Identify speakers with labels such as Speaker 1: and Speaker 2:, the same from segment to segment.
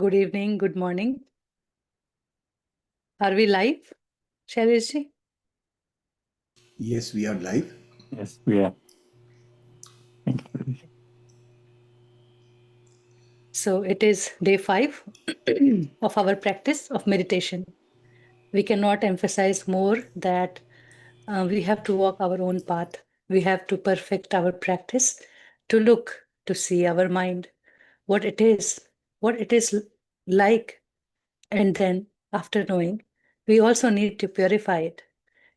Speaker 1: Good evening, good morning. Are we live, Shaileshji?
Speaker 2: Yes, we are live.
Speaker 3: Yes, we are. Thank you.
Speaker 1: So it is day 5 of our practice of meditation. We cannot emphasize more that we have to walk our own path. We have to perfect our practice to look, to see our mind, what it is like. And then after knowing, we also need to purify it.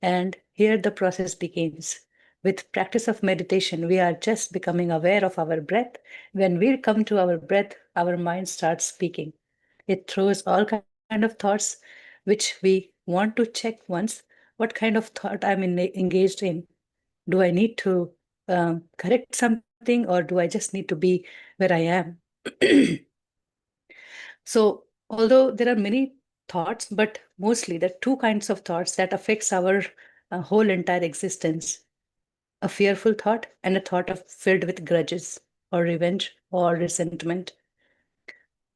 Speaker 1: And here the process begins. With practice of meditation, we are just becoming aware of our breath. When we come to our breath, our mind starts speaking. It throws all kind of thoughts which we want to check once what kind of thought I'm engaged in. Do I need to correct something, or do I just need to be where I am? So although there are many thoughts, but mostly there are two kinds of thoughts that affects our whole entire existence: a fearful thought and a thought of filled with grudges or revenge or resentment.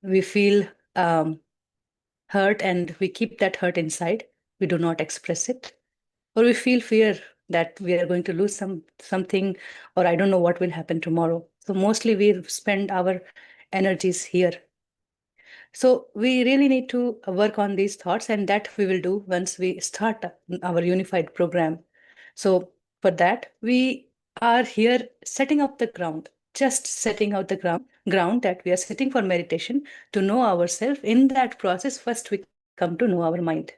Speaker 1: We feel hurt and we keep that hurt inside. We do not express it, or we feel fear that we are going to lose something, or I don't know what will happen tomorrow. So mostly we spend our energies here. So we really need to work on these thoughts, and that we will do once we start our unified program. So for that, we are here setting up the ground, just setting out the ground that we are sitting for meditation to know ourselves. In that process, first we come to know our mind.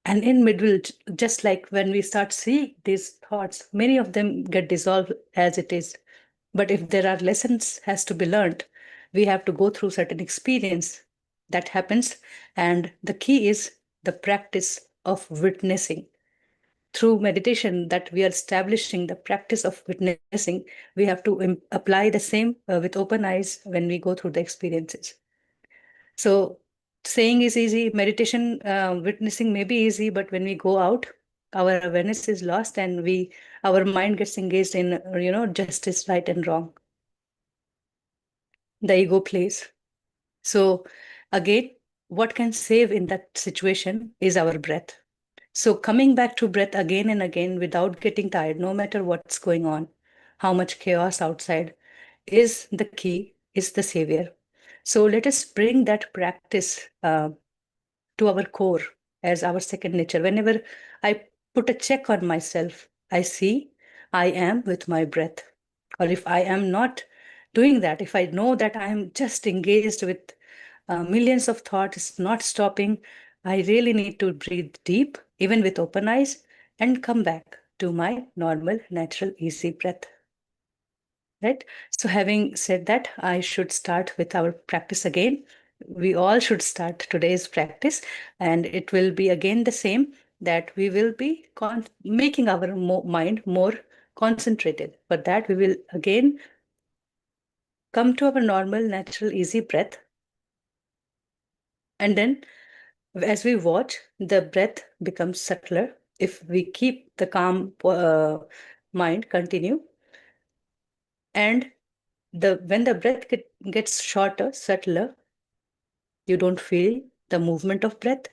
Speaker 1: And in middle, just like when we start seeing these thoughts, many of them get dissolved as it is. But if there are lessons has to be learned, we have to go through certain experience that happens. And the key is the practice of witnessing. Through meditation, that we are establishing the practice of witnessing, we have to apply the same with open eyes when we go through the experiences. So saying is easy, meditation, witnessing may be easy, but when we go out, our awareness is lost, and our mind gets engaged in justice, right and wrong. The ego plays. So again, what can save in that situation is our breath. So coming back to breath again and again without getting tired, no matter what's going on, how much chaos outside, is the key, is the savior. So let us bring that practice to our core as our second nature. Whenever I put a check on myself, I see I am with my breath. Or if I am not doing that, if I know that I am just engaged with millions of thoughts, not stopping, I really need to breathe deep, even with open eyes, and come back to my normal, natural, easy breath. Right? So having said that, I should start with our practice again. We all should start today's practice, and it will be again the same, that we will be making our mind more concentrated. For that, we will again come to our normal, natural, easy breath. And then as we watch, the breath becomes subtler. If we keep the calm mind continue, and when the breath gets shorter, subtler, you don't feel the movement of breath,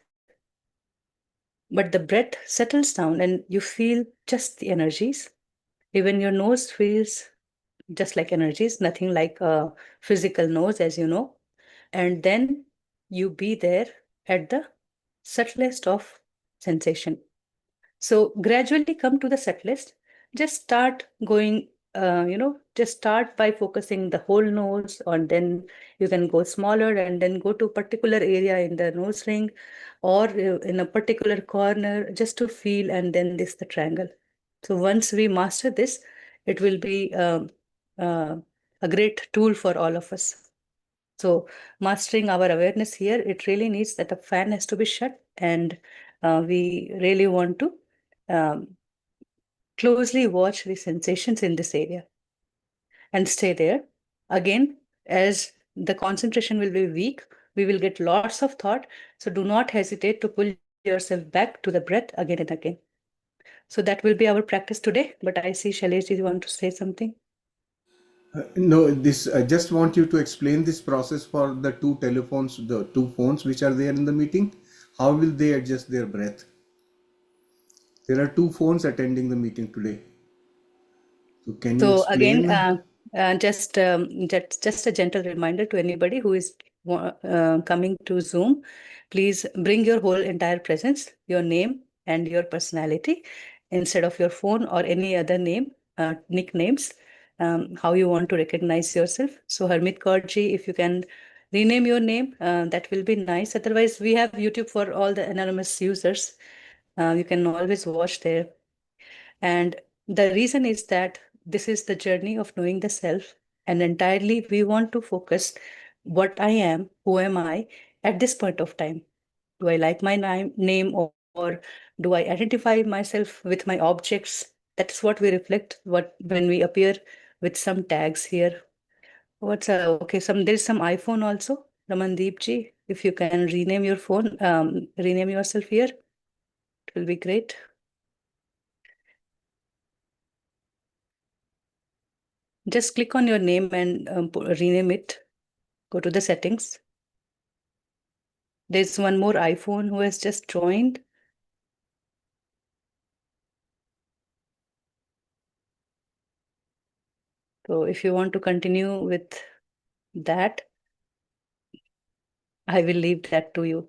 Speaker 1: but the breath settles down and you feel just the energies. Even your nose feels just like energies, nothing like a physical nose, as you know. And then you be there at the subtlest of sensation. So gradually come to the set list. Just start going, just start by focusing the whole nose, and then you can go smaller and then go to a particular area in the nose ring, or in a particular corner, just to feel, and then this the triangle. So once we master this, it will be uh, a great tool for all of us. So mastering our awareness here, it really needs that the fan has to be shut, and we really want to um, closely watch the sensations in this area and stay there. Again, as the concentration will be weak, we will get lots of thought. So do not hesitate to pull yourself back to the breath again and again. So that will be our practice today. But I see Shailesh, you want to say something?
Speaker 2: No, this I just want you to explain this process for the two telephones, the two phones which are there in the meeting. How will they adjust their breath? There are two phones attending the meeting today. So can you
Speaker 1: So again,
Speaker 2: explain?
Speaker 1: just a gentle reminder to anybody who is coming to Zoom, please bring your whole entire presence, your name and your personality, instead of your phone or any other name, nicknames, how you want to recognize yourself. So Harmeet Kaurji, if you can rename your name, that will be nice. Otherwise, we have YouTube for all the anonymous users. You can always watch there. And the reason is that this is the journey of knowing the self, and entirely we want to focus what I am, who am I at this point of time. Do I like my name, or do I identify myself with my objects? That's what we reflect what when we appear with some tags here. What's okay? There's some iPhone also. Ramandeep ji, if you can rename your phone, rename yourself here, it will be great. Just click on your name and rename it. Go to the settings. There's one more iPhone who has just joined. So if you want to continue with that, I will leave that to you.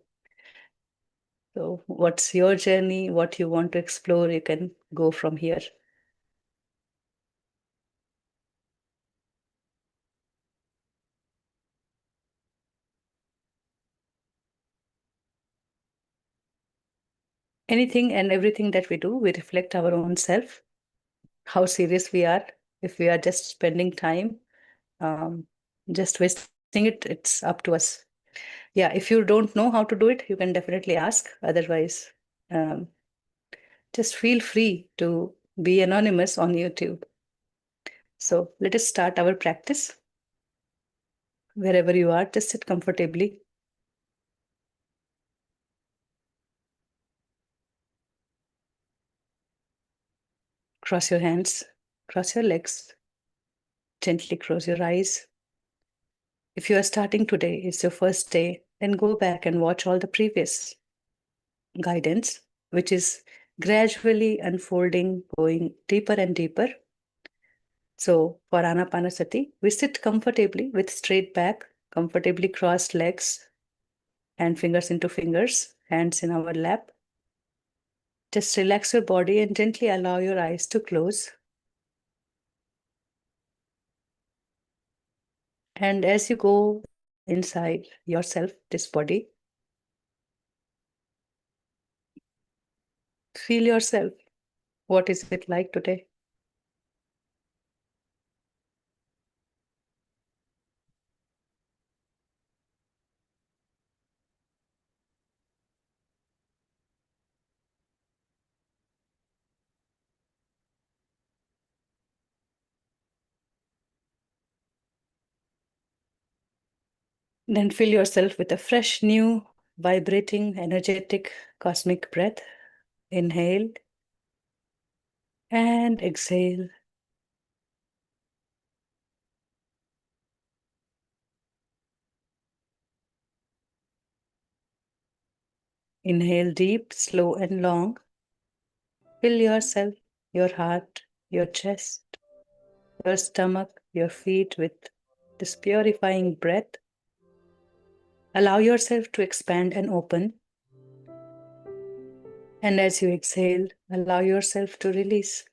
Speaker 1: So what's your journey? What you want to explore? You can go from here. Anything and everything that we do, we reflect our own self, how serious we are. If we are just spending time, just wasting it, it's up to us. Yeah, if you don't know how to do it, you can definitely ask. Otherwise, um, just feel free to be anonymous on YouTube. So let us start our practice. Wherever you are, just sit comfortably. Cross your hands, cross your legs, gently close your eyes. If you are starting today, it's your first day, then go back and watch all the previous guidance, which is gradually unfolding, going deeper and deeper. So for Anapanasati, we sit comfortably with straight back, comfortably crossed legs, and fingers into fingers, hands in our lap. Just relax your body and gently allow your eyes to close. And as you go inside yourself, this body, feel yourself. What is it like today? Then fill yourself with a fresh, new, vibrating, energetic, cosmic breath. Inhale and exhale. Inhale deep, slow, and long. Fill yourself, your heart, your chest, your stomach, your feet with this purifying breath. Allow yourself to expand and open. And as you exhale, allow yourself to release.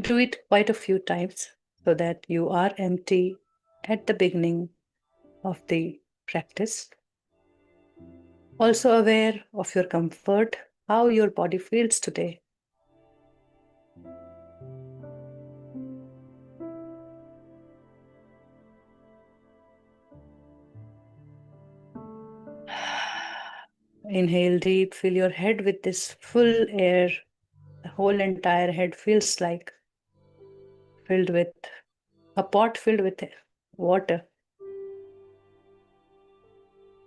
Speaker 1: Do it quite a few times so that you are empty at the beginning of the practice. Also aware of your comfort, how your body feels today. Inhale deep, fill your head with this full air. The whole entire head feels like filled with a pot filled with water.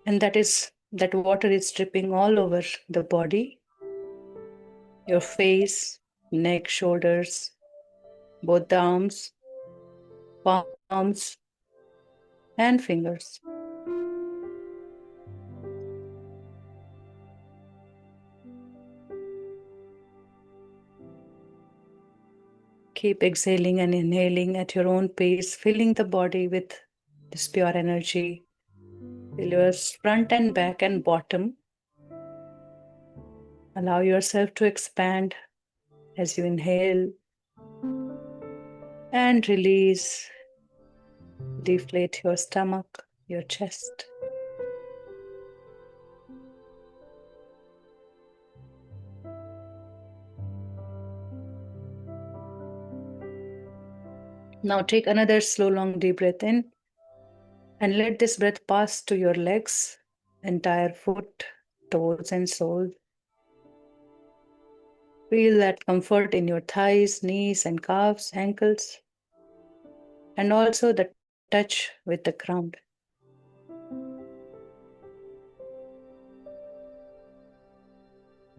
Speaker 1: And that water is dripping all over the body, your face, neck, shoulders, both the arms, palms, and fingers. Keep exhaling and inhaling at your own pace, filling the body with this pure energy. Feel your front and back and bottom. Allow yourself to expand as you inhale and release. Deflate your stomach, your chest. Now take another slow, long, deep breath in and let this breath pass to your legs, entire foot, toes, and sole. Feel that comfort in your thighs, knees, and calves, ankles, and also the touch with the ground.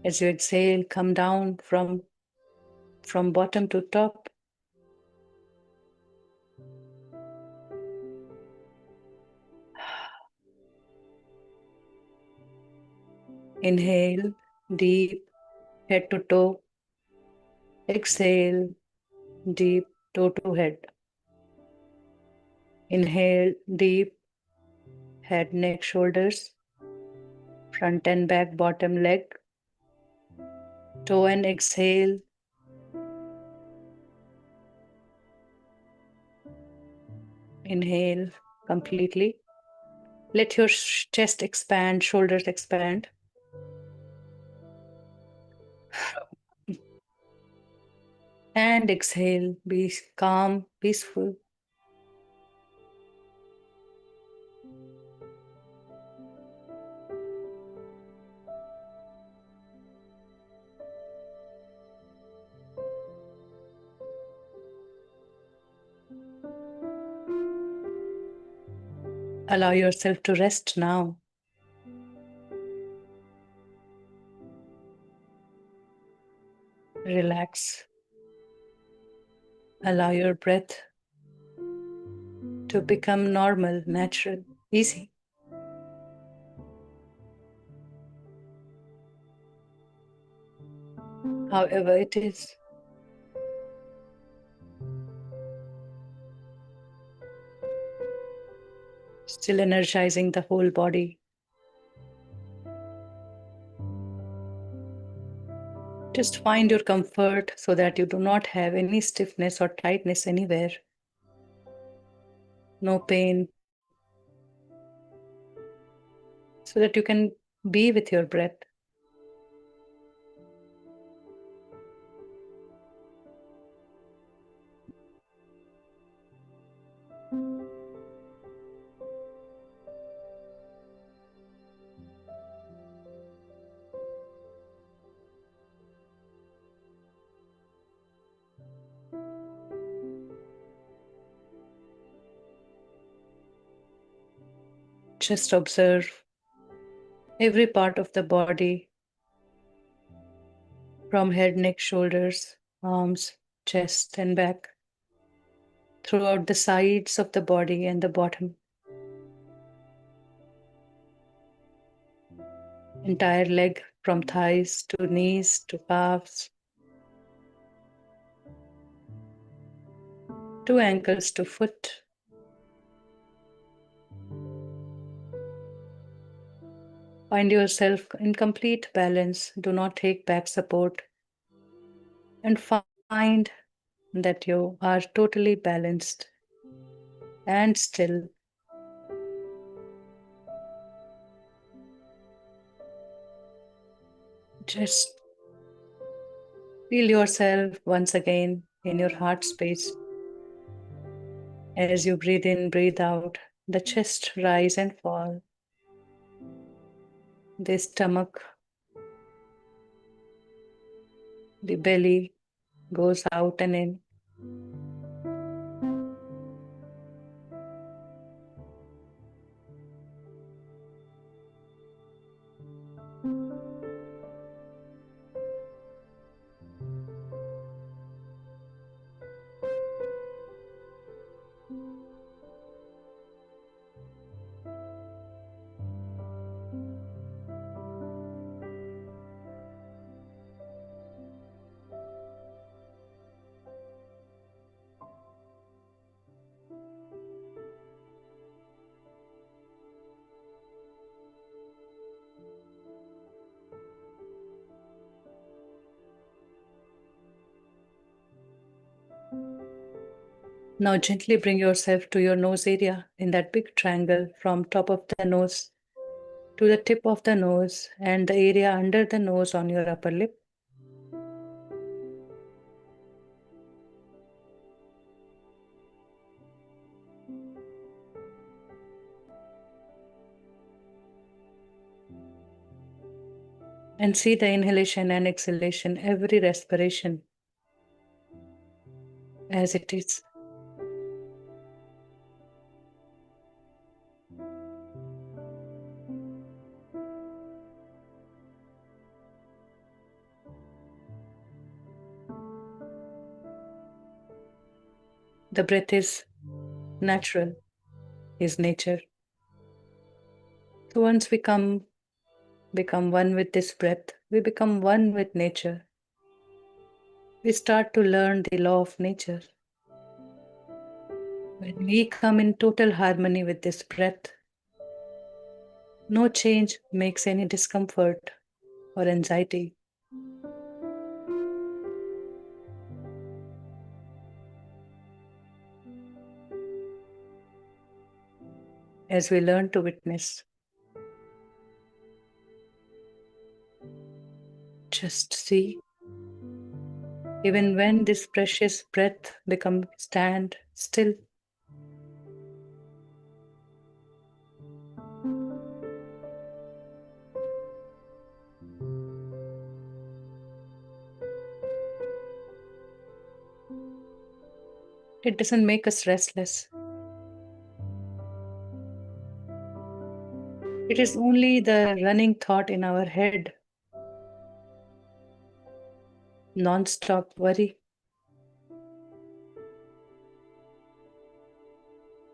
Speaker 1: As you exhale, come down from bottom to top. Inhale, deep, head to toe. Exhale, deep, toe to head. Inhale, deep, head, neck, shoulders, front and back, bottom leg. Toe and exhale. Inhale completely. Let your chest expand, shoulders expand. And exhale, be calm, peaceful. Allow yourself to rest now. Relax. Allow your breath to become normal, natural, easy. However it is. Still energizing the whole body. Just find your comfort so that you do not have any stiffness or tightness anywhere. No pain. So that you can be with your breath. Just observe every part of the body, from head, neck, shoulders, arms, chest, and back, throughout the sides of the body and the bottom. Entire leg, from thighs to knees to calves, to ankles to foot. Find yourself in complete balance. Do not take back support. And find that you are totally balanced and still. Just feel yourself once again in your heart space. As you breathe in, breathe out, the chest rise and fall. The stomach, the belly goes out and in. Now gently bring yourself to your nose area in that big triangle from top of the nose to the tip of the nose and the area under the nose on your upper lip. And see the inhalation and exhalation, every respiration as it is. The breath is natural, is nature. So once we become one with this breath, we become one with nature. We start to learn the law of nature. When we come in total harmony with this breath, no change makes any discomfort or anxiety. As we learn to witness, just see, even when this precious breath becomes stand still, it doesn't make us restless. It is only the running thought in our head, non-stop worry,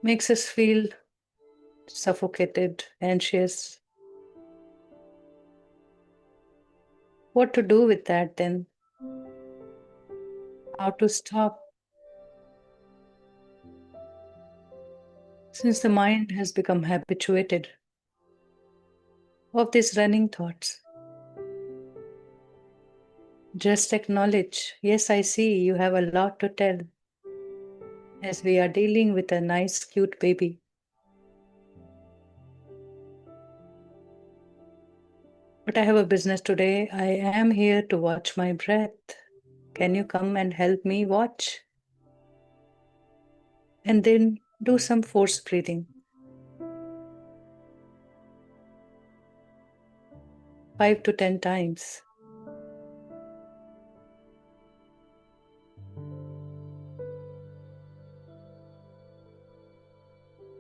Speaker 1: makes us feel suffocated, anxious. What to do with that then? How to stop? Since the mind has become habituated of these running thoughts, just acknowledge, yes, I see you have a lot to tell, as we are dealing with a nice, cute baby. But I have a business today. I am here to watch my breath. Can you come and help me watch? And then do some forced breathing. 5 to 10 times.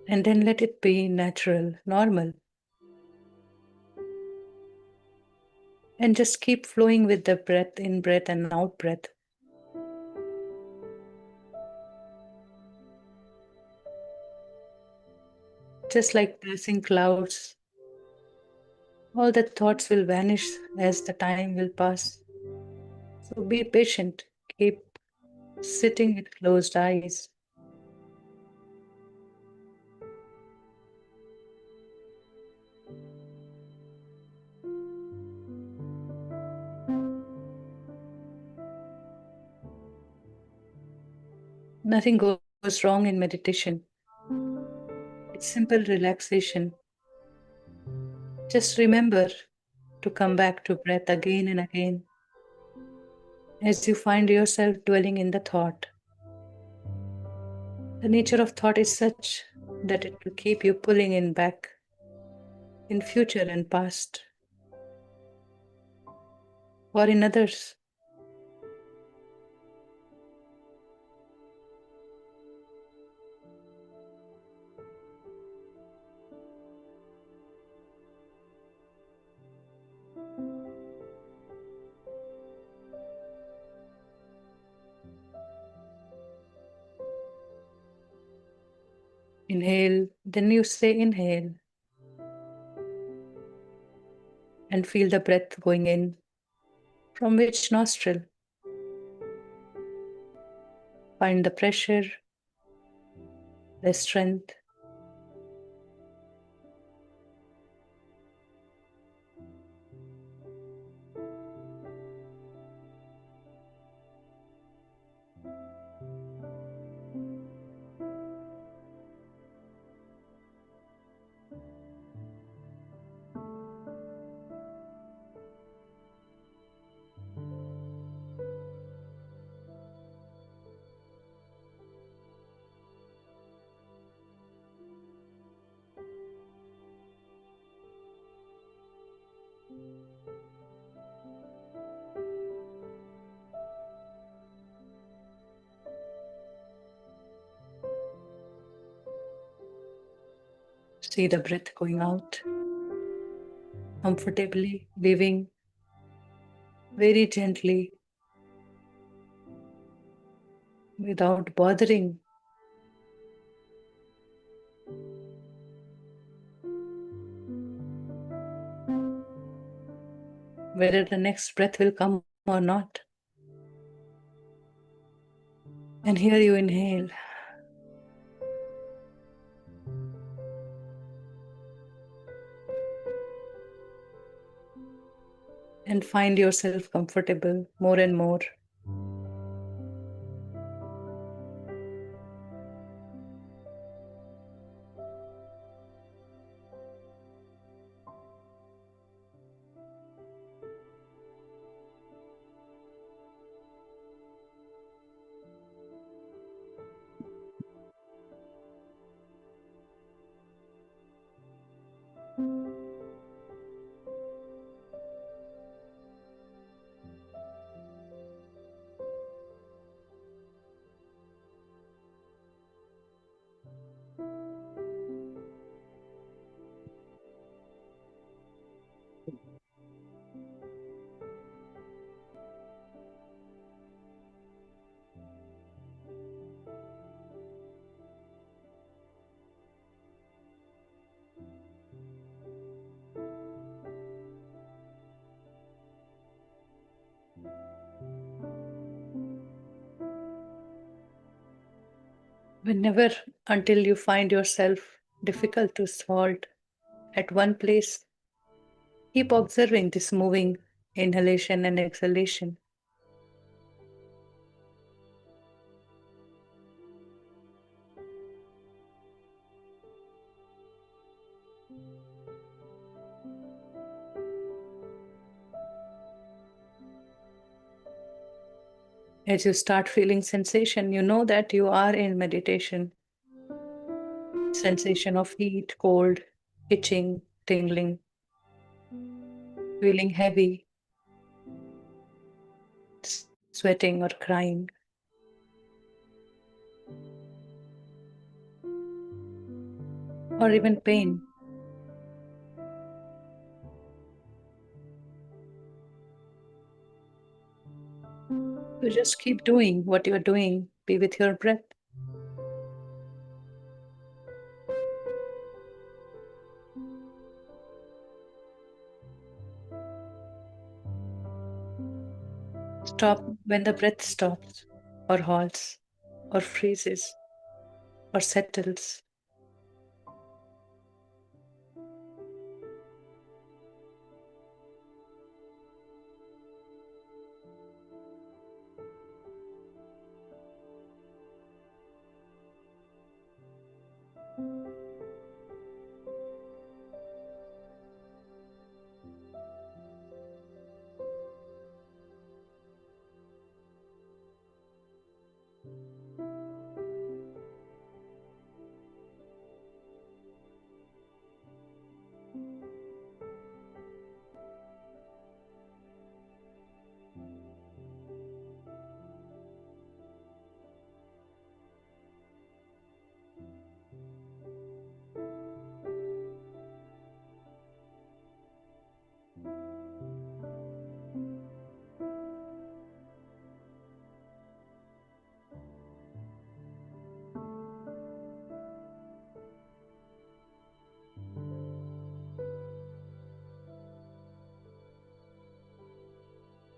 Speaker 1: And then let it be natural, normal. And just keep flowing with the breath, in breath and out breath. Just like passing clouds, all the thoughts will vanish as the time will pass. So be patient. Keep sitting with closed eyes. Nothing goes wrong in meditation. It's simple relaxation. Just remember to come back to breath again and again as you find yourself dwelling in the thought. The nature of thought is such that it will keep you pulling in back in future and past, or in others. Inhale, then you say inhale, and feel the breath going in. From which nostril? Find the pressure, the strength. See the breath going out, comfortably, weaving very gently, without bothering. Whether the next breath will come or not. And here you inhale. And find yourself comfortable more and more. Whenever until you find yourself difficult to halt at one place, keep observing this moving inhalation and exhalation. As you start feeling sensation, you know that you are in meditation. Sensation of heat, cold, itching, tingling, feeling heavy, sweating or crying. Or even pain. So just keep doing what you're doing. Be with your breath. Stop when the breath stops, or halts, or freezes, or settles.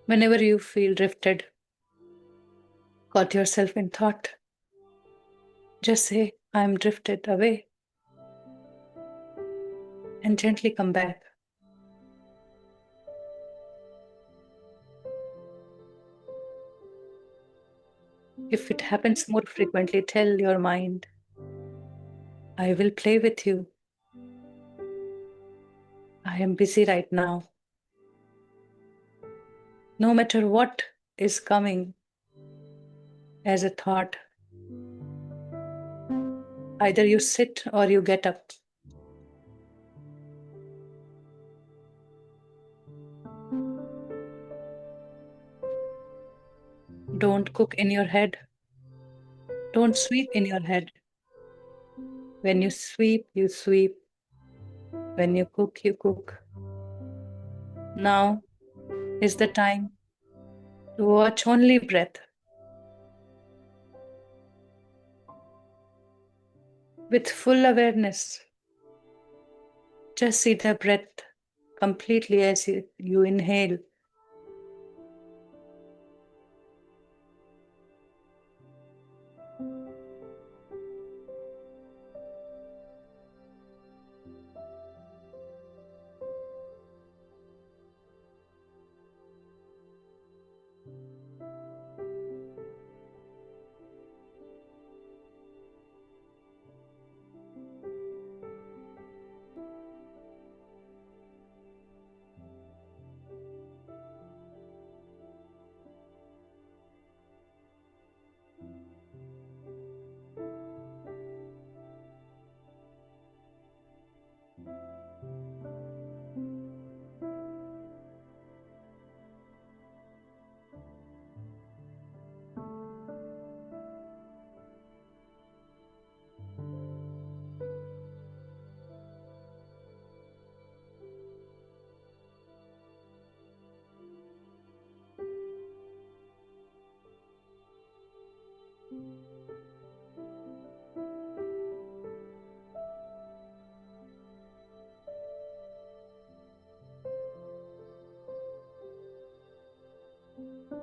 Speaker 1: Whenever you feel drifted, caught yourself in thought, just say, I'm drifted away, and gently come back. If it happens more frequently, tell your mind, I will play with you. I am busy right now. No matter what is coming as a thought, either you sit or you get up. Don't cook in your head. Don't sweep in your head. When you sweep, you sweep When you cook, you cook. Now is the time to watch only breath. With full awareness, just see the breath completely as you inhale.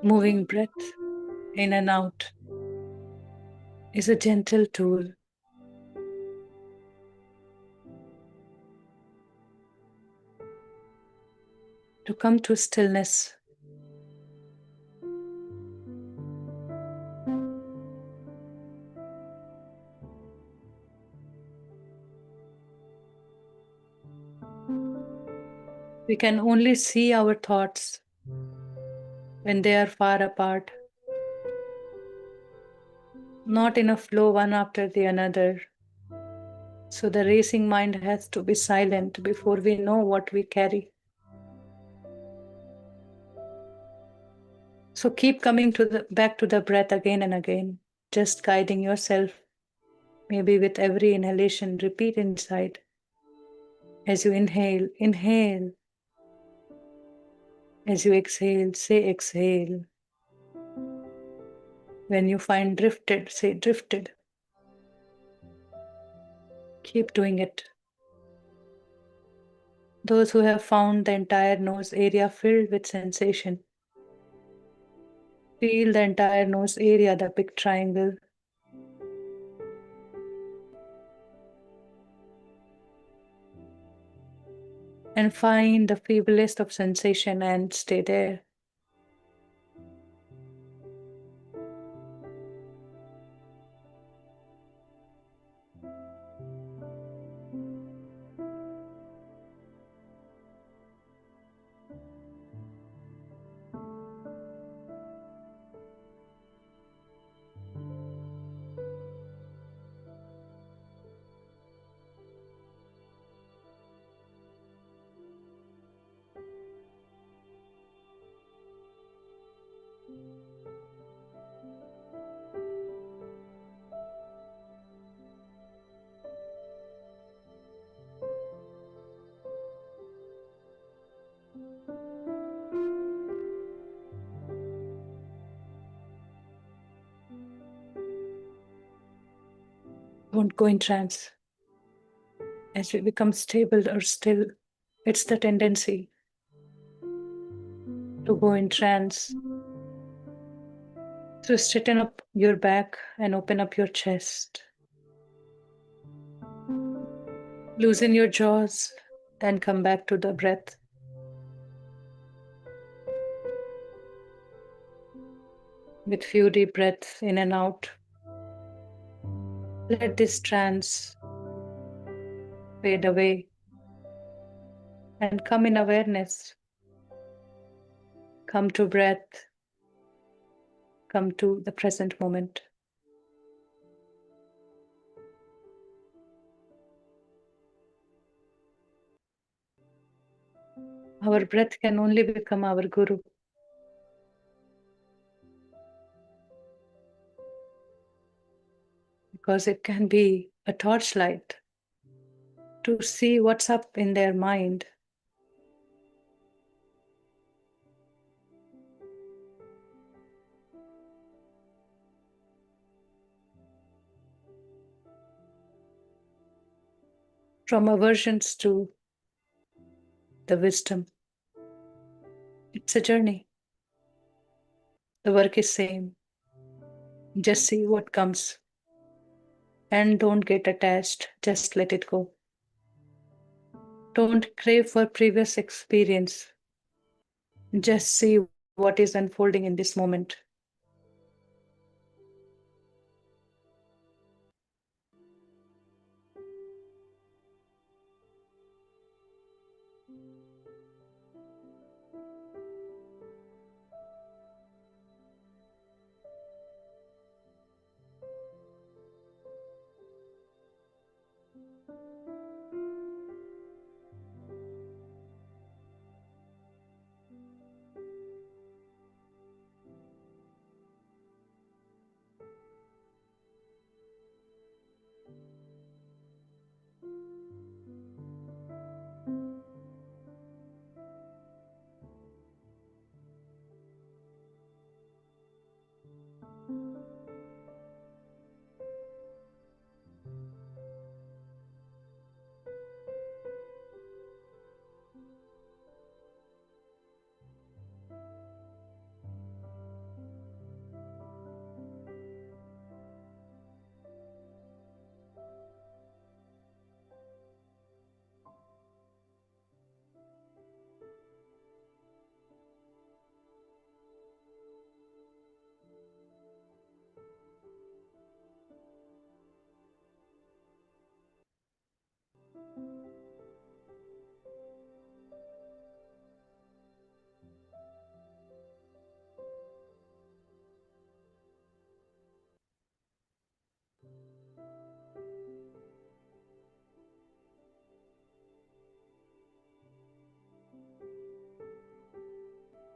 Speaker 1: Moving breath in and out is a gentle tool to come to stillness. We can only see our thoughts when they are far apart, not in a flow one after the another. So the racing mind has to be silent before we know what we carry. So keep coming back to the breath again and again, just guiding yourself. Maybe with every inhalation, repeat inside. As you inhale, inhale. As you exhale, say exhale. When you find drifted, say drifted. Keep doing it. Those who have found the entire nose area filled with sensation, feel the entire nose area, the big triangle. And find the feeblest of sensation and stay there. Don't go in trance. As we become stable or still, it's the tendency to go in trance. So straighten up your back and open up your chest. Loosen your jaws, then come back to the breath. With few deep breaths in and out. Let this trance fade away and come in awareness. Come to breath. Come to the present moment. Our breath can only become our guru. Because it can be a torchlight to see what's up in their mind. From aversions to the wisdom. It's a journey. The work is same. Just see what comes. And don't get attached. Just let it go. Don't crave for previous experience. Just see what is unfolding in this moment.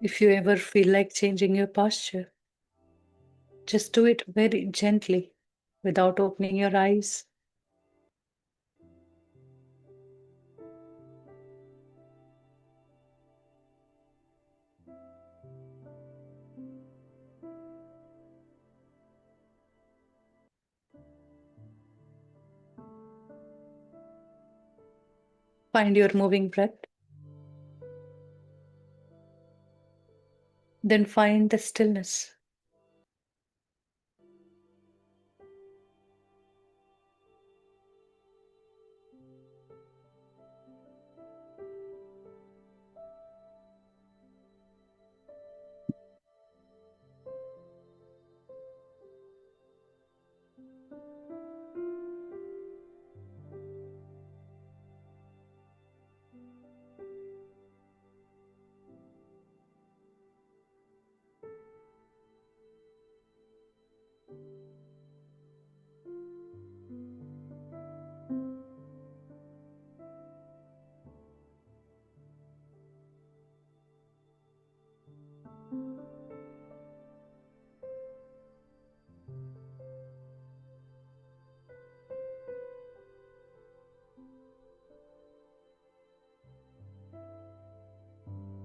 Speaker 1: If you ever feel like changing your posture, just do it very gently without opening your eyes. Find your moving breath. Then find the stillness.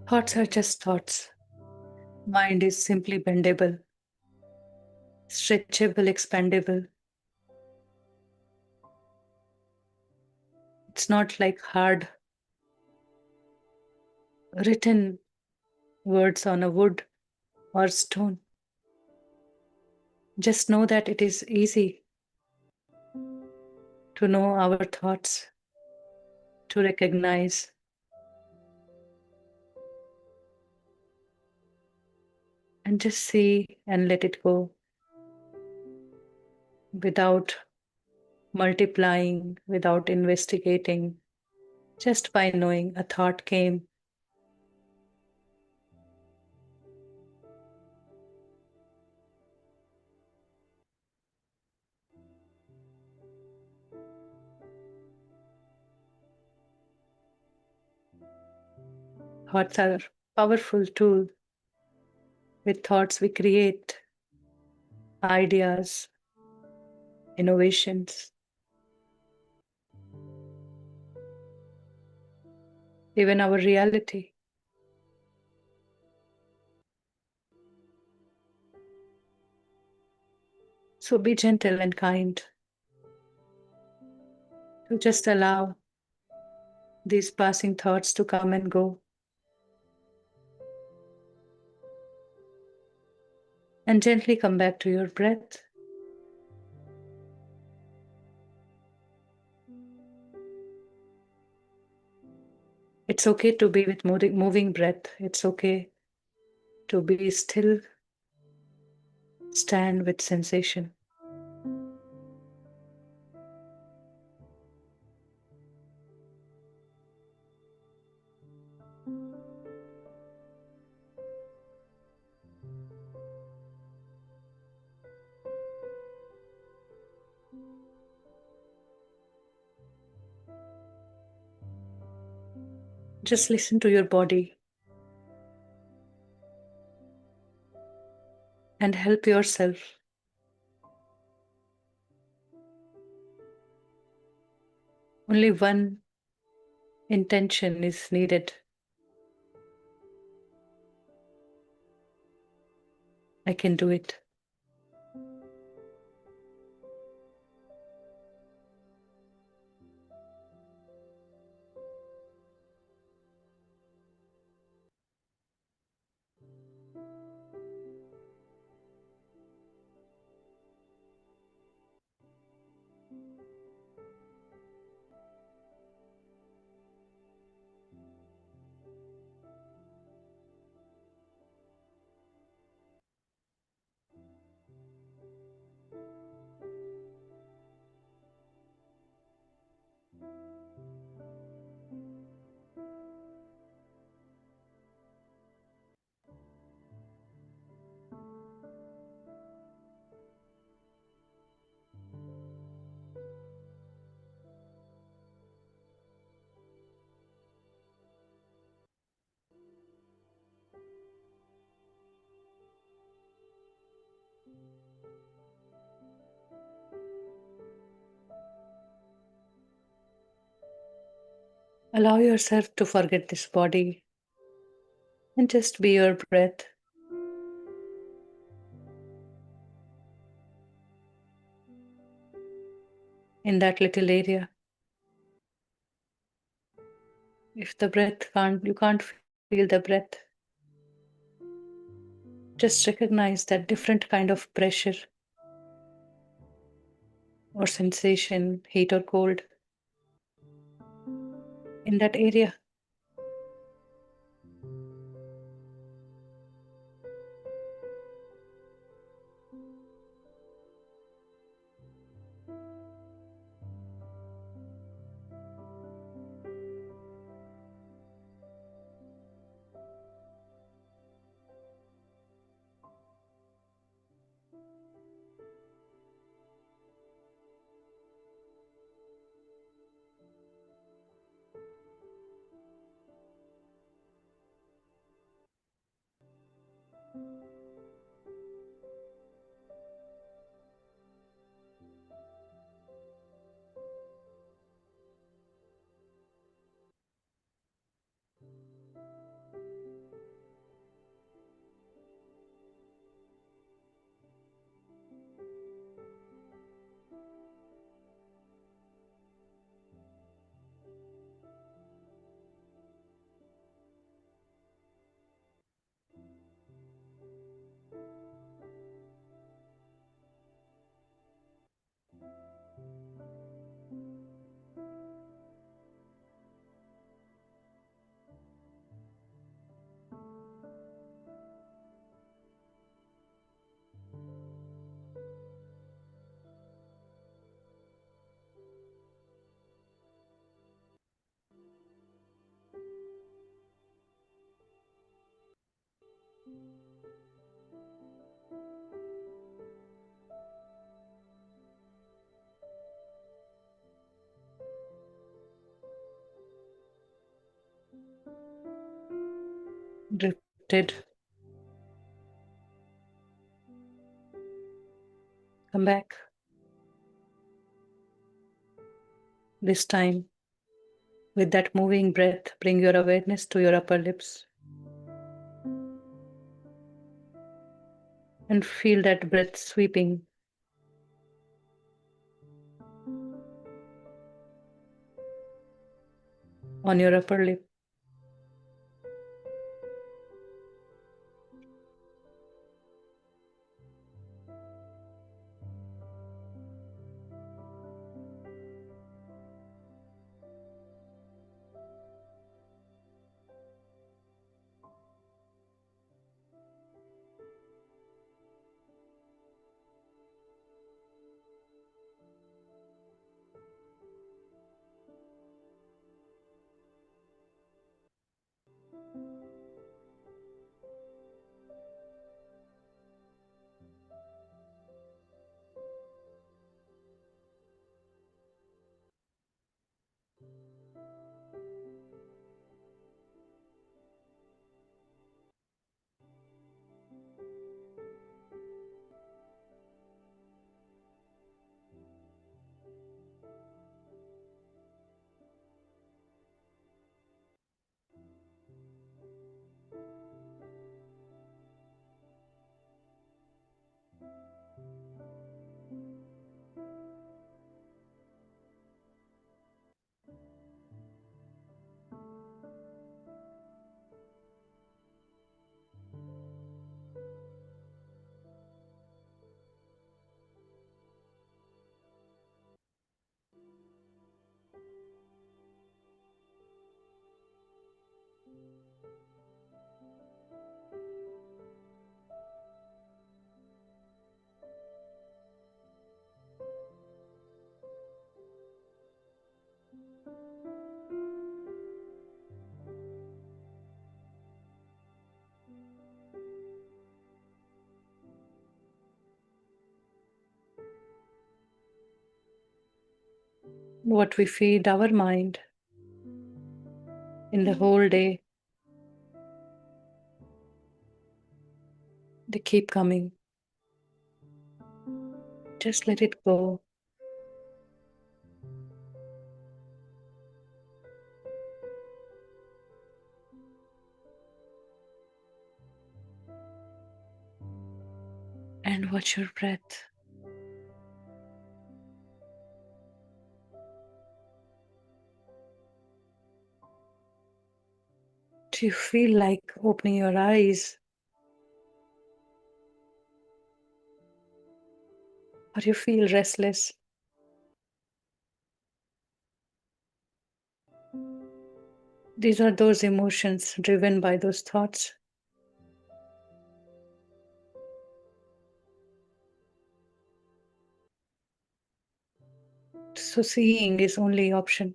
Speaker 1: Thoughts are just thoughts. Mind is simply bendable, stretchable, expandable. It's not like hard written words on a wood or stone. Just know that it is easy to know our thoughts, to recognize. And just see and let it go without multiplying, without investigating, just by knowing a thought came. Thoughts are a powerful tool. With thoughts, we create ideas, innovations. even our reality. So be gentle and kind to just allow these passing thoughts to come and go. And gently come back to your breath. It's okay to be with moving breath. It's okay to be still, stand with sensation. Just listen to your body and help yourself. Only one intention is needed. I can do it. Allow yourself to forget this body and just be your breath. In that little area. If the breath you can't feel the breath, just recognize that different kind of pressure or sensation, heat or cold, in that area. Drifted. Come back. This time, With that moving breath, bring your awareness to your upper lips. And feel that breath sweeping on your upper lip. What we feed our mind in the whole day, they keep coming. Just let it go. And watch your breath. Do you feel like opening your eyes? Or you feel restless? These are those emotions driven by those thoughts. So seeing is only option.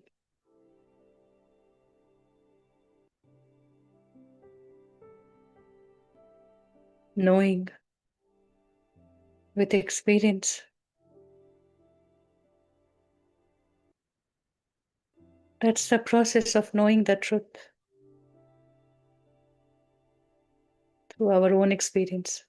Speaker 1: Knowing with experience. That's the process of knowing the truth through our own experience.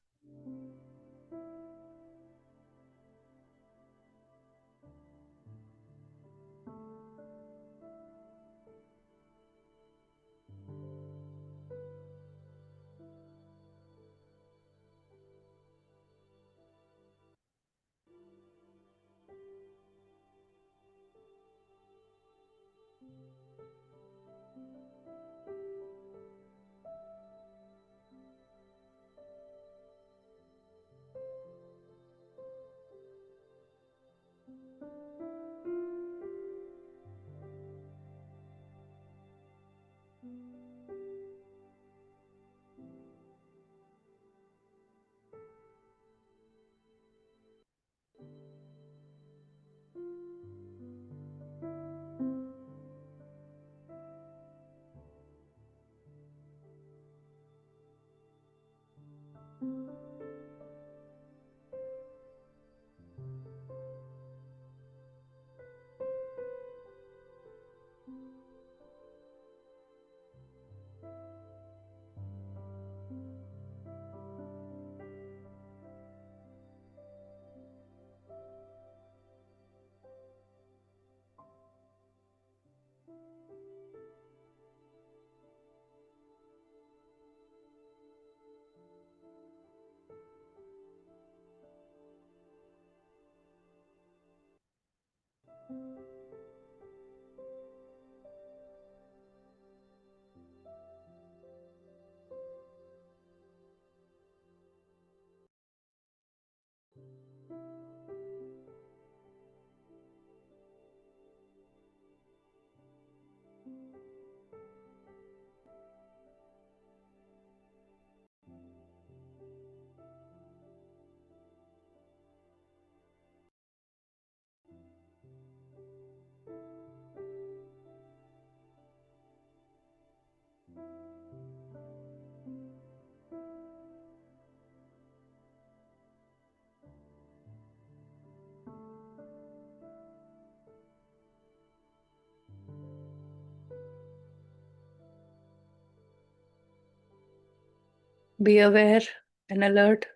Speaker 1: Be aware and alert.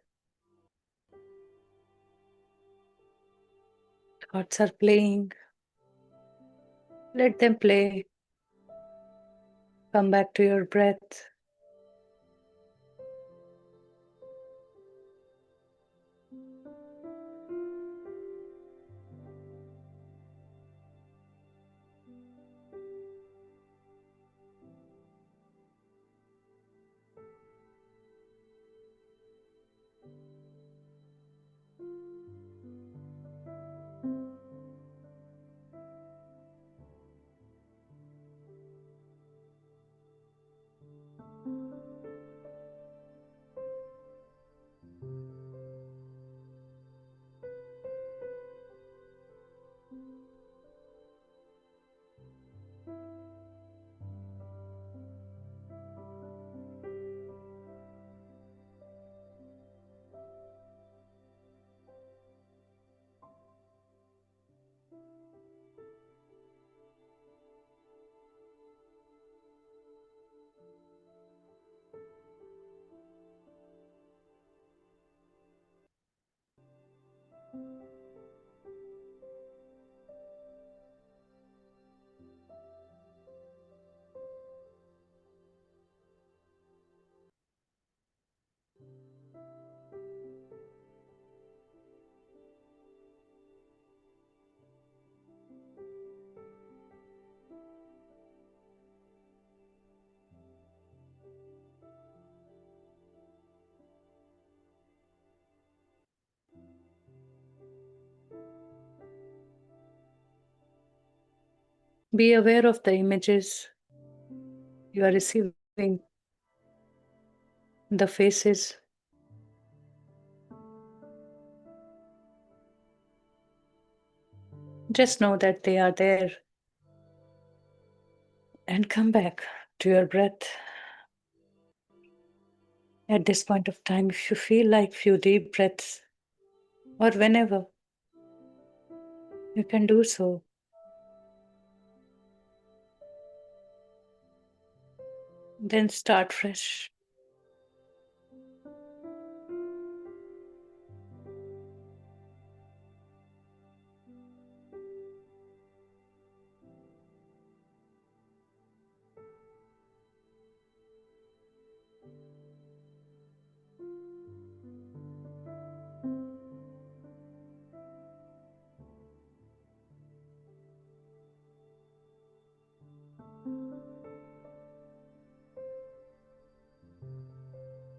Speaker 1: Thoughts are playing. Let them play. Come back to your breath. Be aware of the images you are receiving, the faces. Just know that they are there. And come back to your breath. At this point of time, if you feel like few deep breaths, or whenever, you can do so. Then start fresh.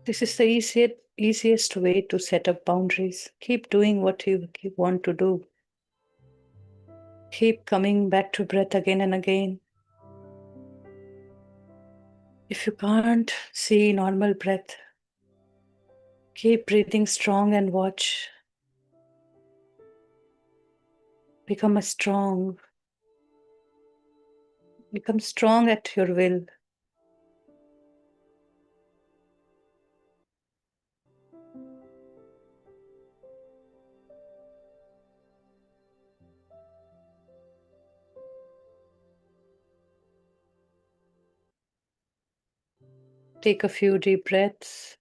Speaker 1: This is the easiest way to set up boundaries. Keep doing what you want to do. Keep coming back to breath again and again. If you can't see normal breath, keep breathing strong and watch. Become strong at your will. Take a few deep breaths.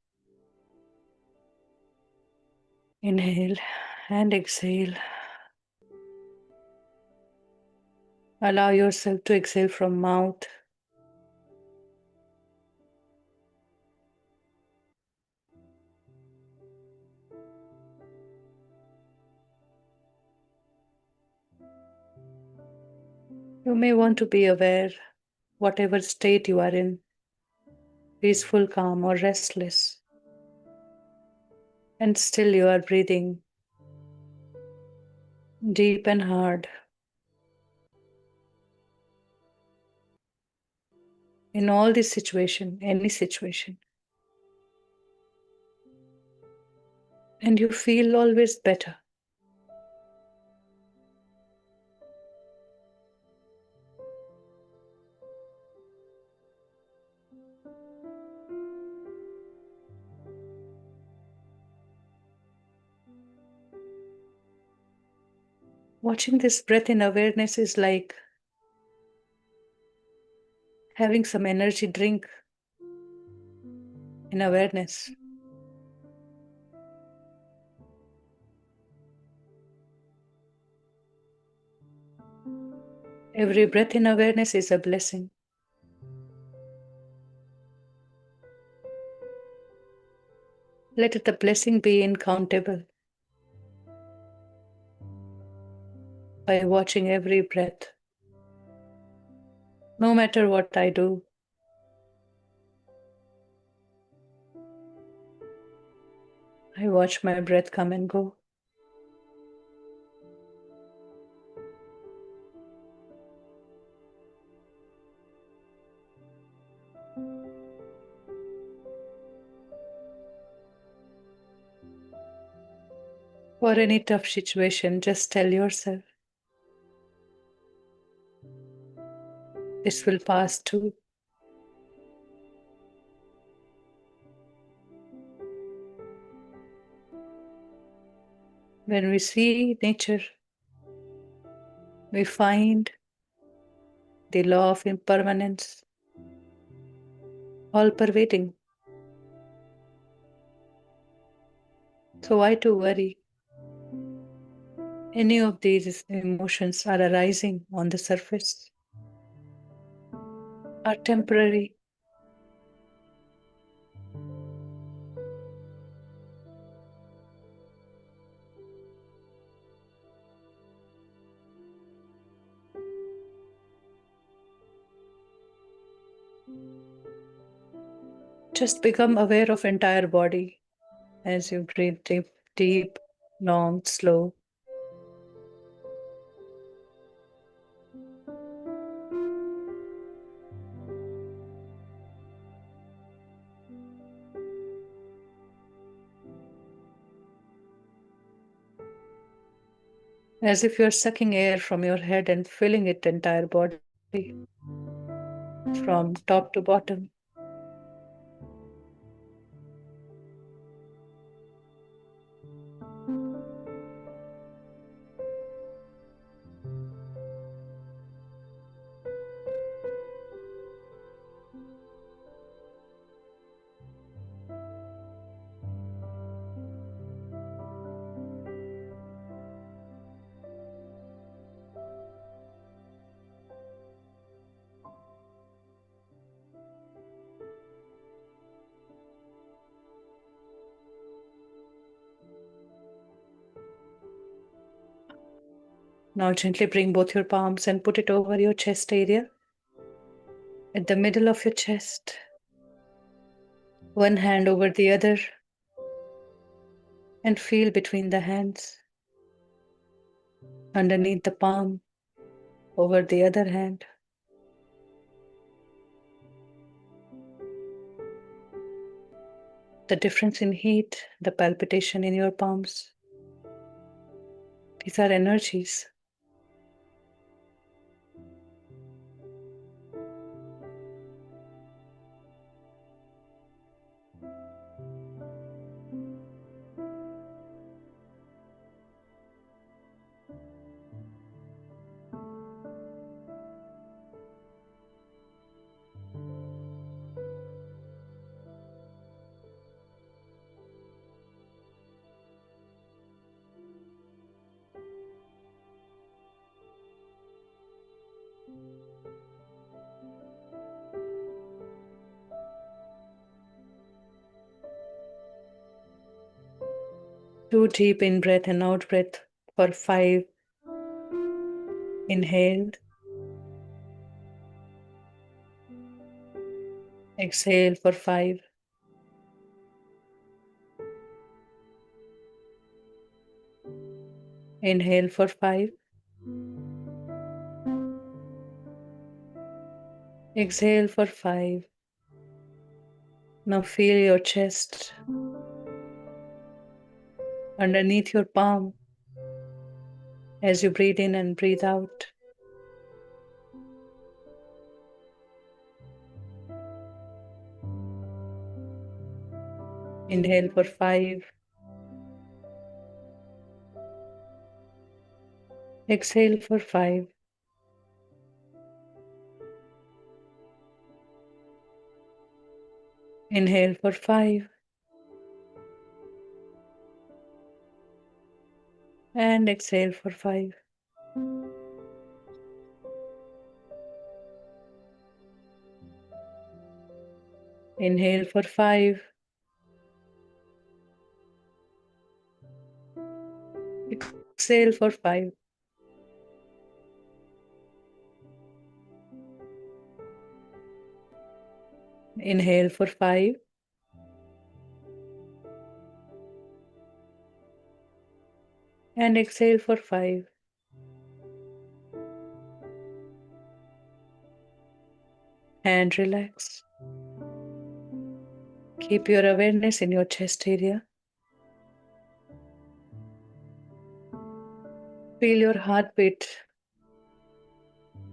Speaker 1: Inhale and exhale. Allow yourself to exhale from mouth. You may want to be aware, whatever state you are in, peaceful, calm, or restless, and still you are breathing deep and hard. In all this situation, any situation, and you feel always better. Watching this breath in awareness is like having some energy drink in awareness. Every breath in awareness is a blessing. Let the blessing be incountable. By watching every breath, no matter what I do, I watch my breath come and go. For any tough situation, just tell yourself, this will pass too. When we see nature, we find the law of impermanence all pervading. So why to worry? Any of these emotions are arising on the surface are temporary. Just become aware of entire body as you breathe deep, deep, long, slow. As if you're sucking air from your head and filling it entire body from top to bottom. Now gently bring both your palms and put it over your chest area, at the middle of your chest. One hand over the other, and feel between the hands, underneath the palm, over the other hand. The difference in heat, the palpitation in your palms. These are energies. Two deep in breath and out breath for 5. Inhale. Exhale for 5. Inhale for 5. Exhale for 5. Now feel your chest underneath your palm as you breathe in and breathe out. Inhale for 5. Exhale for 5. Inhale for 5. And exhale for 5. Inhale for 5. Exhale for 5. Inhale for 5. And exhale for 5. And relax. Keep your awareness in your chest area. Feel your heartbeat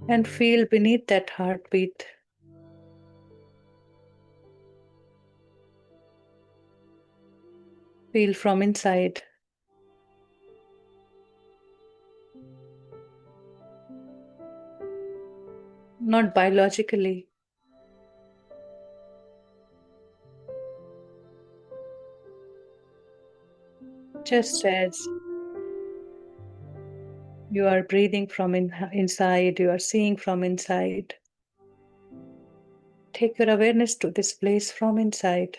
Speaker 1: and feel beneath that heartbeat. Feel from inside. Not biologically. Just as you are breathing from inside, you are seeing from inside. Take your awareness to this place from inside.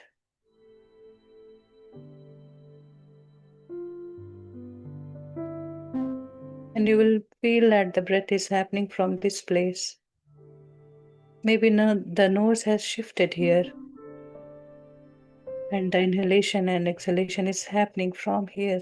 Speaker 1: And you will feel that the breath is happening from this place. Maybe now the nose has shifted here. And the inhalation and exhalation is happening from here.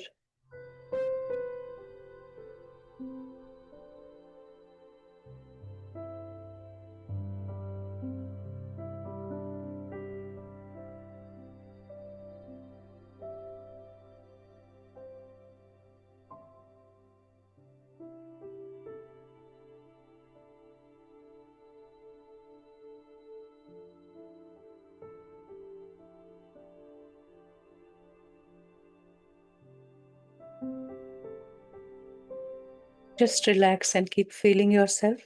Speaker 1: Just relax and keep feeling yourself.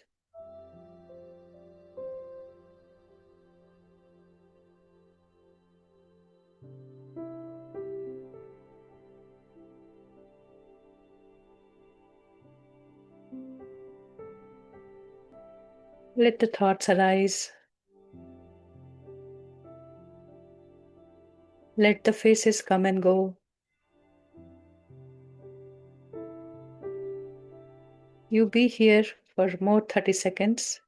Speaker 1: Let the thoughts arise. Let the faces come and go. You be here for more 30 seconds.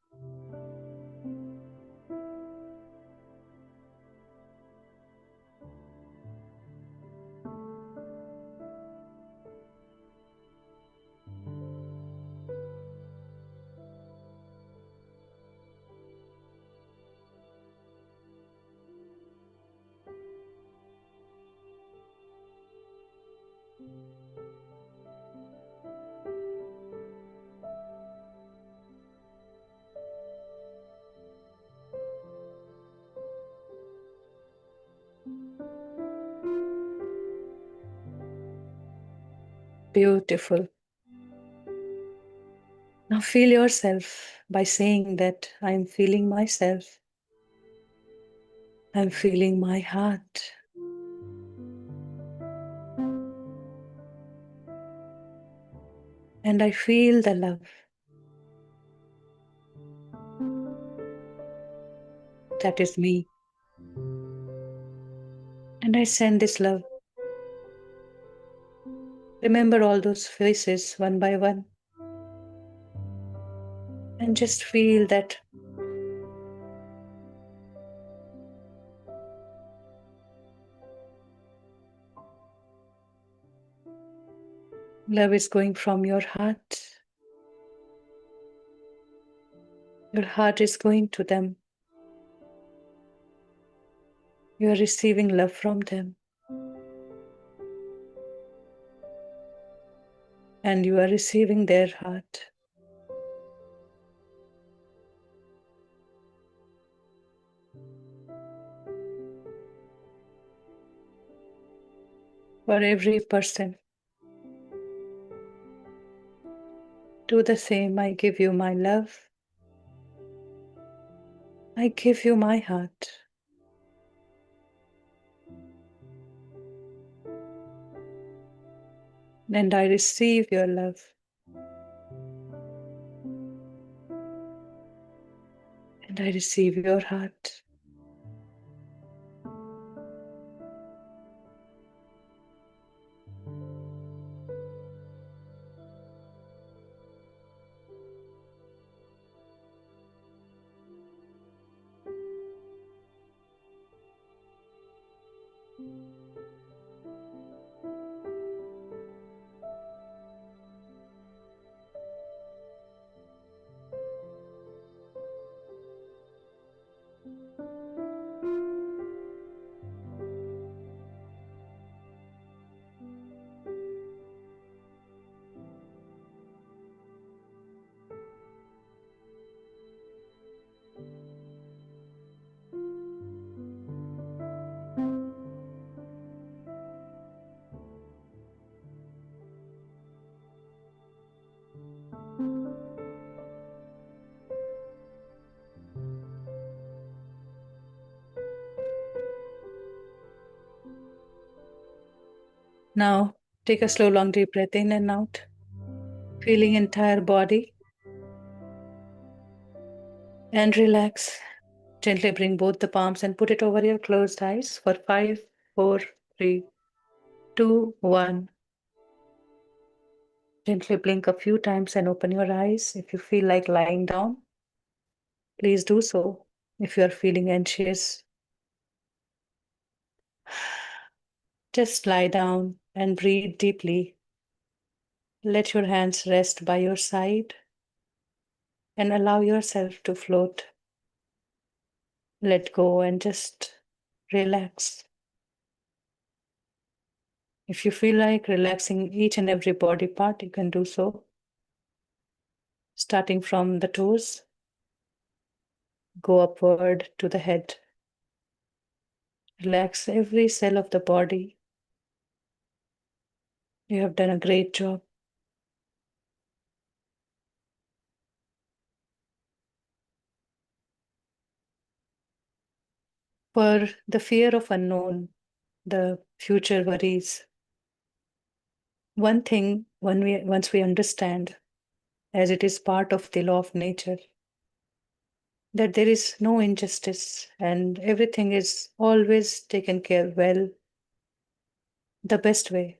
Speaker 1: Beautiful. Now feel yourself by saying that I'm feeling myself. I'm feeling my heart. And I feel the love. That is me. And I send this love. Remember all those faces one by one. And just feel that love is going from your heart. Your heart is going to them. You are receiving love from them. And you are receiving their heart. For every person, do the same. I give you my love. I give you my heart. And I receive your love. And I receive your heart. Now, take a slow, long, deep breath in and out, feeling entire body. And relax. Gently bring both the palms and put it over your closed eyes for 5, 4, 3, 2, 1. Gently blink a few times and open your eyes. If you feel like lying down, please do so. If you are feeling anxious, just lie down and breathe deeply. Let your hands rest by your side and allow yourself to float. Let go and just relax. If you feel like relaxing each and every body part, you can do so. Starting from the toes, go upward to the head. Relax every cell of the body. You have done a great job. For the fear of unknown, the future worries, one thing once we understand, as it is part of the law of nature, that there is no injustice and everything is always taken care well, the best way.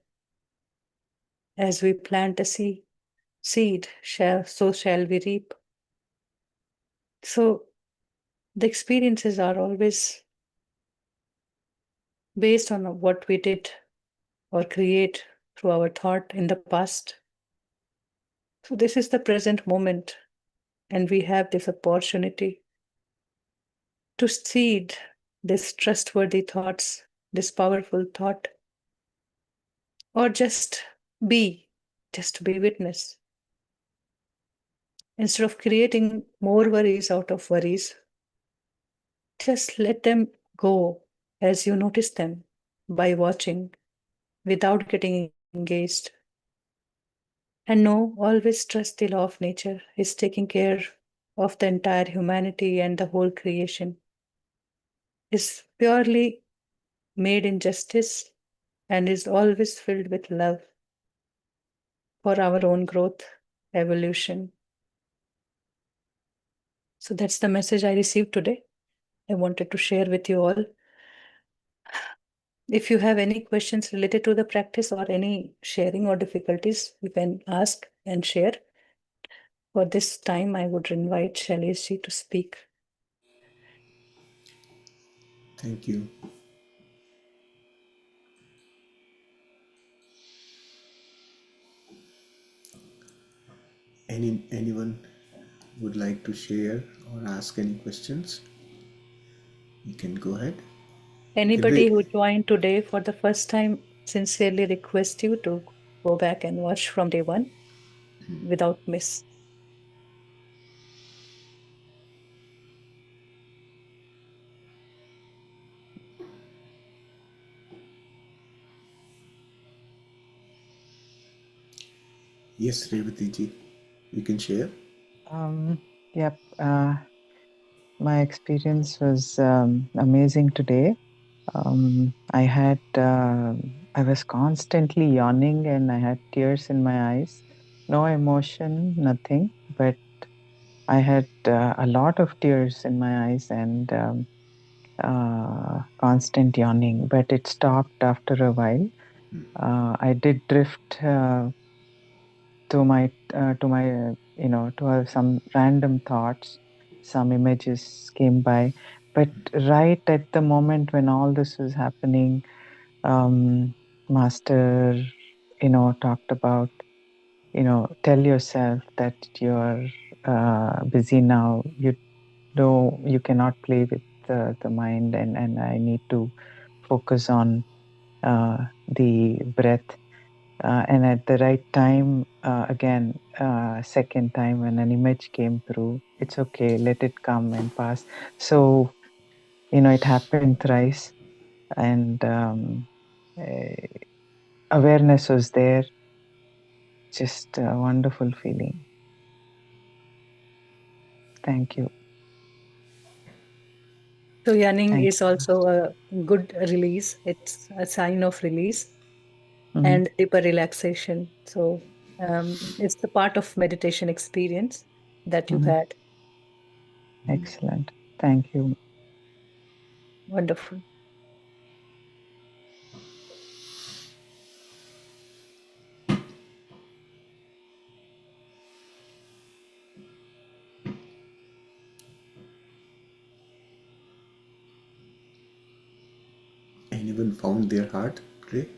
Speaker 1: As we plant a seed, so shall we reap. So the experiences are always based on what we did or create through our thought in the past. So this is the present moment, and we have this opportunity to seed this trustworthy thoughts, this powerful thought, or be, just be witness. Instead of creating more worries out of worries, just let them go as you notice them by watching without getting engaged. And no, always trust the law of nature is taking care of the entire humanity and the whole creation. Is purely made in justice and is always filled with love for our own growth, evolution. So that's the message I received today. I wanted to share with you all. If you have any questions related to the practice or any sharing or difficulties, you can ask and share. For this time, I would invite Shailesh to speak.
Speaker 2: Thank you. Anyone would like to share or ask any questions? You can go ahead.
Speaker 1: Anybody who joined today for the first time, sincerely request you to go back and watch from day one without miss.
Speaker 2: Yes, Revati ji, you can share.
Speaker 3: Yep. My experience was amazing today. I I was constantly yawning and I had tears in my eyes. No emotion, nothing, but I had a lot of tears in my eyes and constant yawning, but it stopped after a while. I did drift to some random thoughts. Some images came by, but right at the moment when all this was happening, Master, talked about, tell yourself that you're busy now. You cannot play with the mind, and I need to focus on the breath. And at the right time, again, second time when an image came through, it's okay, let it come and pass. So, it happened thrice, and eh, awareness was there, just a wonderful feeling. Thank you.
Speaker 1: So yawning
Speaker 3: Thank
Speaker 1: is also a good release. It's a sign of release
Speaker 3: you.
Speaker 1: and deeper relaxation. So it's the part of meditation experience that you
Speaker 3: Mhm.
Speaker 1: had.
Speaker 3: Excellent. Thank you.
Speaker 1: Wonderful.
Speaker 2: Anyone found their heart, Ray?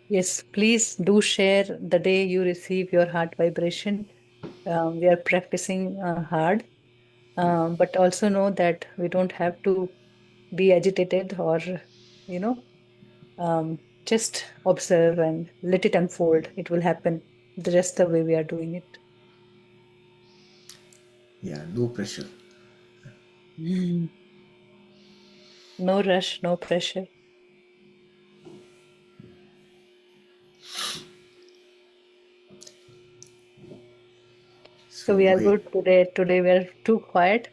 Speaker 1: Yes, please do share the day you receive your heart vibration. We are practicing hard, but also know that we don't have to be agitated or, you know, just observe and let it unfold. It will happen just the way we are doing it.
Speaker 2: Yeah, no pressure.
Speaker 1: Mm. No rush, no pressure. So we
Speaker 2: So,
Speaker 1: are
Speaker 2: hey,
Speaker 1: good today. Today we are too quiet.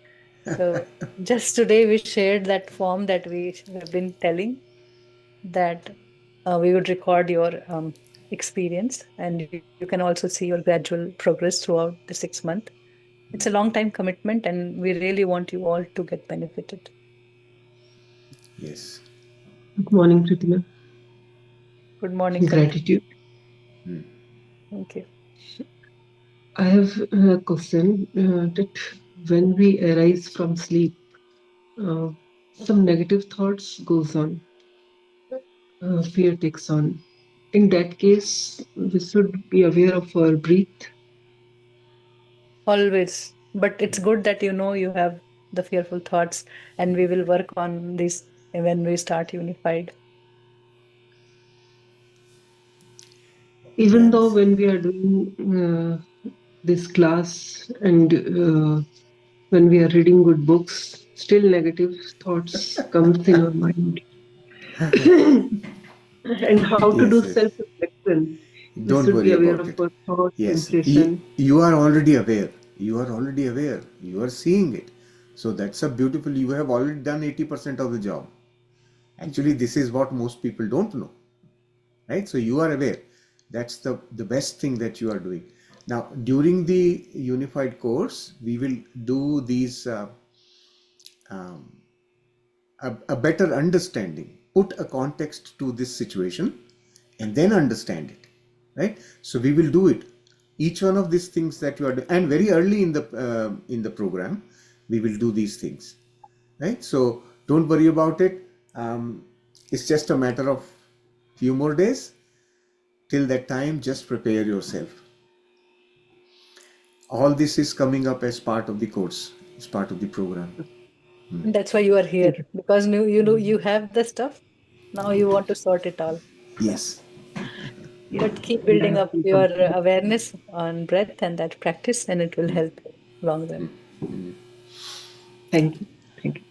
Speaker 1: So just today we shared that form that we have been telling that we would record your experience, and you can also see your gradual progress throughout the 6 month. It's a long time commitment, and we really want you all to get benefited.
Speaker 2: yes.
Speaker 4: Good morning, Pritima.
Speaker 1: Good morning, Kavita.
Speaker 4: Gratitude.
Speaker 1: Thank you.
Speaker 4: I have a question that when we arise from sleep, uh, some negative thoughts goes on, fear takes on. In that case, we should be aware of our breath.
Speaker 1: Always. But it's good that you know you have the fearful thoughts, and we will work on this when we start unified.
Speaker 4: Even though
Speaker 2: Yes.
Speaker 4: when we are doing this class and when we are reading good books, still negative thoughts comes in our mind. And how to do
Speaker 2: Yes, yes.
Speaker 4: self-reflection. We
Speaker 2: Don't
Speaker 4: should be
Speaker 2: worry
Speaker 4: aware
Speaker 2: about
Speaker 4: of
Speaker 2: it.
Speaker 4: our thoughts,
Speaker 2: Yes,
Speaker 4: sensation.
Speaker 2: you are already aware. You are already aware. You are seeing it. So that's a beautiful, you have already done 80% of the job. Actually, this is what most people don't know, right? So you are aware. That's the best thing that you are doing. Now, during the unified course, we will do these um, a better understanding, put a context to this situation, and then understand it, right? So we will do it. Each one of these things that you are doing, and very early in the program, we will do these things, right? So don't worry about it. It's just a matter of few more days. Till that time, just prepare yourself. All this is coming up as part of the course, as part of the program.
Speaker 1: And that's why you are here,
Speaker 4: Thank
Speaker 1: because you know you have the stuff. Now you want to sort it all.
Speaker 2: Yes,
Speaker 4: you.
Speaker 1: But keep
Speaker 4: And I
Speaker 1: building
Speaker 4: have
Speaker 1: up
Speaker 4: to
Speaker 1: your
Speaker 4: complete.
Speaker 1: awareness on breath and that practice, and it will help you long run.
Speaker 4: Thank you. Thank you.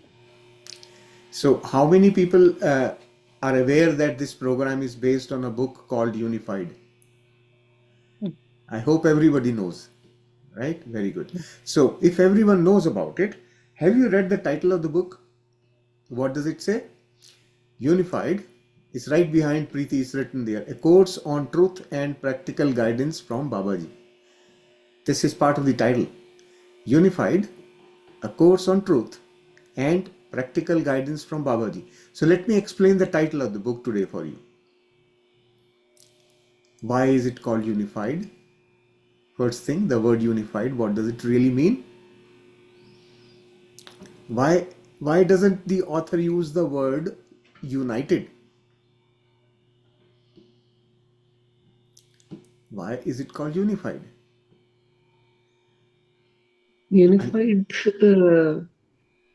Speaker 2: so, how many people are aware that this program is based on a book called Unified?
Speaker 1: Mm.
Speaker 2: I hope everybody knows, right? Very good. So, if everyone knows about it, have you read the title of the book? What does it say? Unified It's right behind Preeti, is written there. A course on truth and practical guidance from Babaji. This is part of the title. Unified, a course on truth and practical guidance from Babaji. So let me explain the title of the book today for you. Why is it called Unified? First thing, the word unified, what does it really mean? Why doesn't the author use the word united? Why is it called unified?
Speaker 4: Unified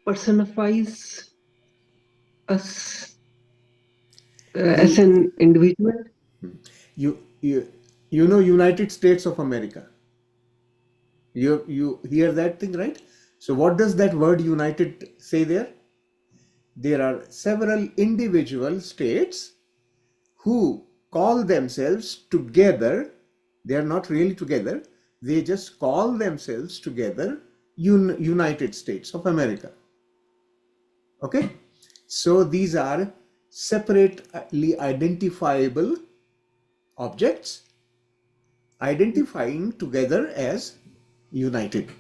Speaker 4: personifies us as
Speaker 2: You
Speaker 4: an individual.
Speaker 2: you you you know United States of America. You hear that thing, right? So what does that word united say there? There are several individual states who call themselves together. They are not really together. They just call themselves together United States of America. Okay? So these are separately identifiable objects identifying together as united.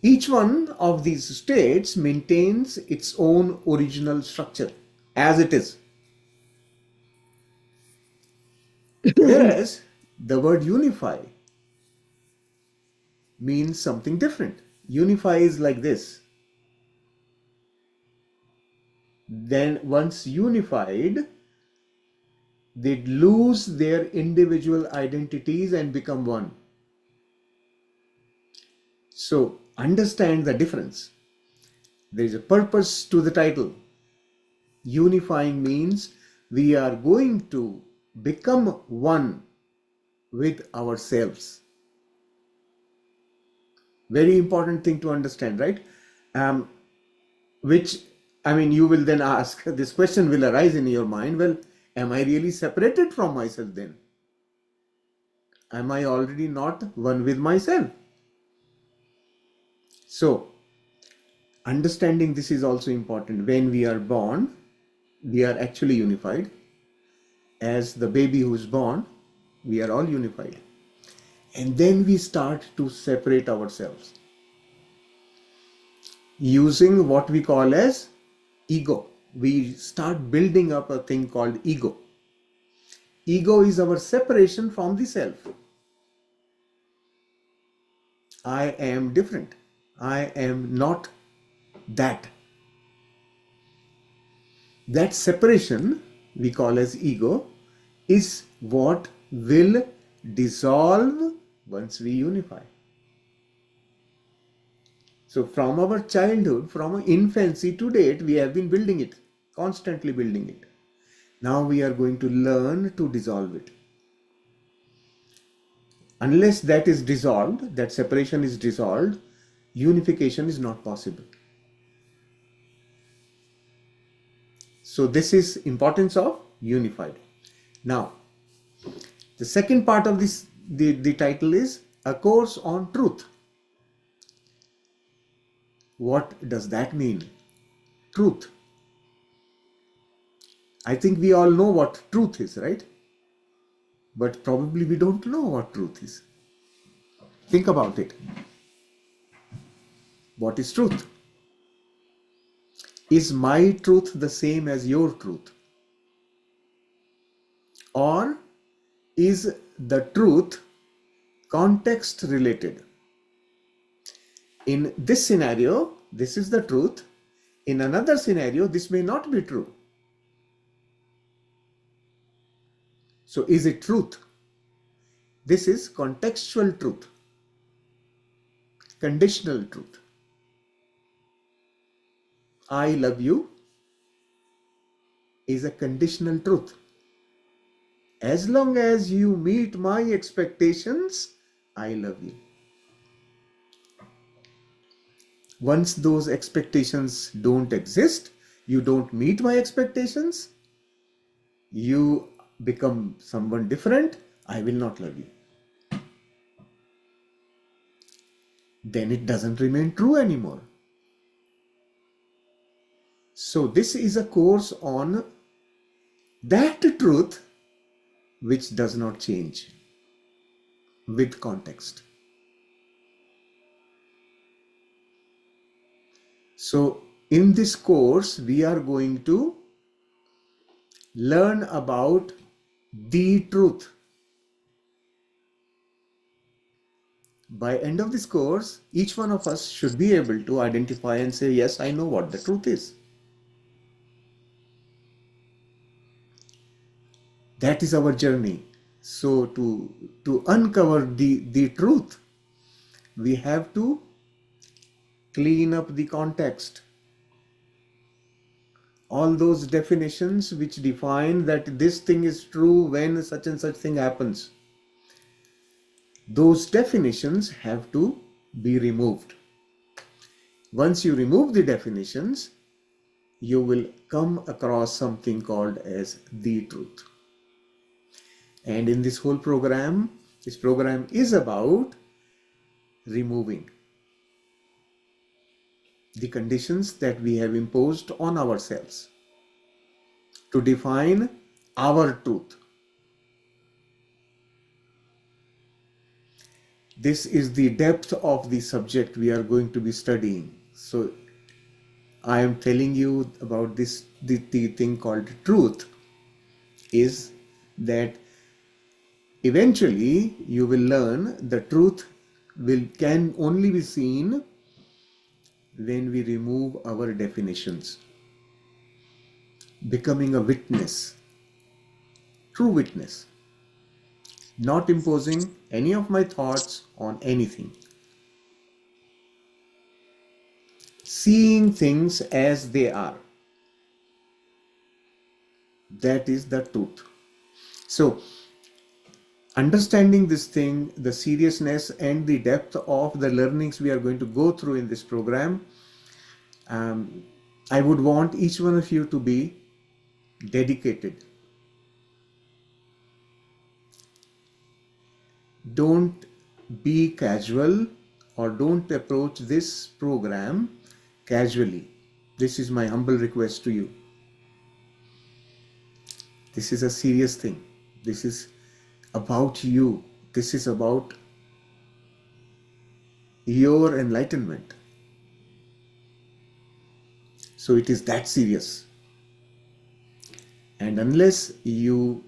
Speaker 2: Each one of these states maintains its own original structure as it is. Whereas the word unify means something different. Unify is like this. Then once unified, they lose their individual identities and become one. So understand the difference. There is a purpose to the title. Unifying means we are going to become one with ourselves. Very important thing to understand, right? Which, I mean, you will then ask, this question will arise in your mind, well, am I really separated from myself then? Am I already not one with myself? So, understanding this is also important. When we are born, we are actually unified. As the baby who is born, we are all unified. And then we start to separate ourselves using what we call as ego. We start building up a thing called ego. Ego is our separation from the self. I am different. I am not that. That separation we call as ego is what will dissolve once we unify. So from our childhood, from our infancy to date, we have been building it, constantly building it. Now we are going to learn to dissolve it. Unless that is dissolved, that separation is dissolved, unification is not possible. So this is importance of unified. Now, the second part of this, the title is A Course on Truth. What does that mean? Truth. I think we all know what truth is, right? But probably we don't know what truth is. Think about it. What is truth? Is my truth the same as your truth? Or is the truth context related? In this scenario, this is the truth. In another scenario, this may not be true. So is it truth? This is contextual truth, conditional truth. I love you is a conditional truth. As long as you meet my expectations, I love you. Once those expectations don't exist, you don't meet my expectations, you become someone different, I will not love you. Then it doesn't remain true anymore. So this is a course on That truth which does not change with context. So in this course, we are going to learn about the truth. By end of this course, each one of us should be able to identify and say, yes, I know what the truth is. That is our journey. So to uncover the truth, we have to clean up the context. All those definitions which define that this thing is true when such and such thing happens, those definitions have to be removed. Once you remove the definitions, you will come across something called as the truth. And in this whole program, this program is about removing the conditions that we have imposed on ourselves to define our truth. This is the depth of the subject we are going to be studying. So I am telling you about this, the thing called truth is that eventually you will learn the truth can only be seen when we remove our definitions, becoming a witness, true witness, not imposing any of my thoughts on anything, seeing things as they are. That is the truth. So understanding this thing, the seriousness and the depth of the learnings we are going to go through in this program, I would want each one of you to be dedicated. Don't be casual or don't approach this program casually. This is my humble request to you. This is a serious thing. This is about you. This is about your enlightenment. So it is that serious. And unless you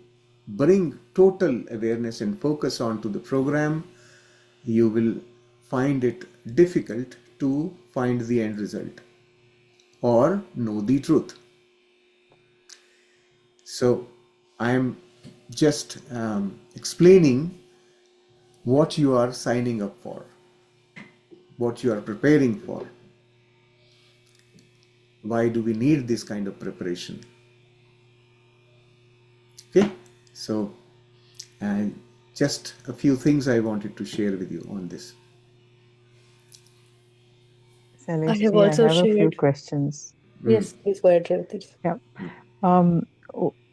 Speaker 2: bring total awareness and focus onto the program, you will find it difficult to find the end result or know the truth. So I am just explaining what you are signing up for, what you are preparing for. Why do we need this kind of preparation? Okay, so just a few things I wanted to share with you on this.
Speaker 3: Celeste,
Speaker 1: I have
Speaker 3: I
Speaker 1: also
Speaker 3: have a few
Speaker 1: shared.
Speaker 3: questions.
Speaker 1: Yes, please go ahead, Revati.
Speaker 3: Yeah.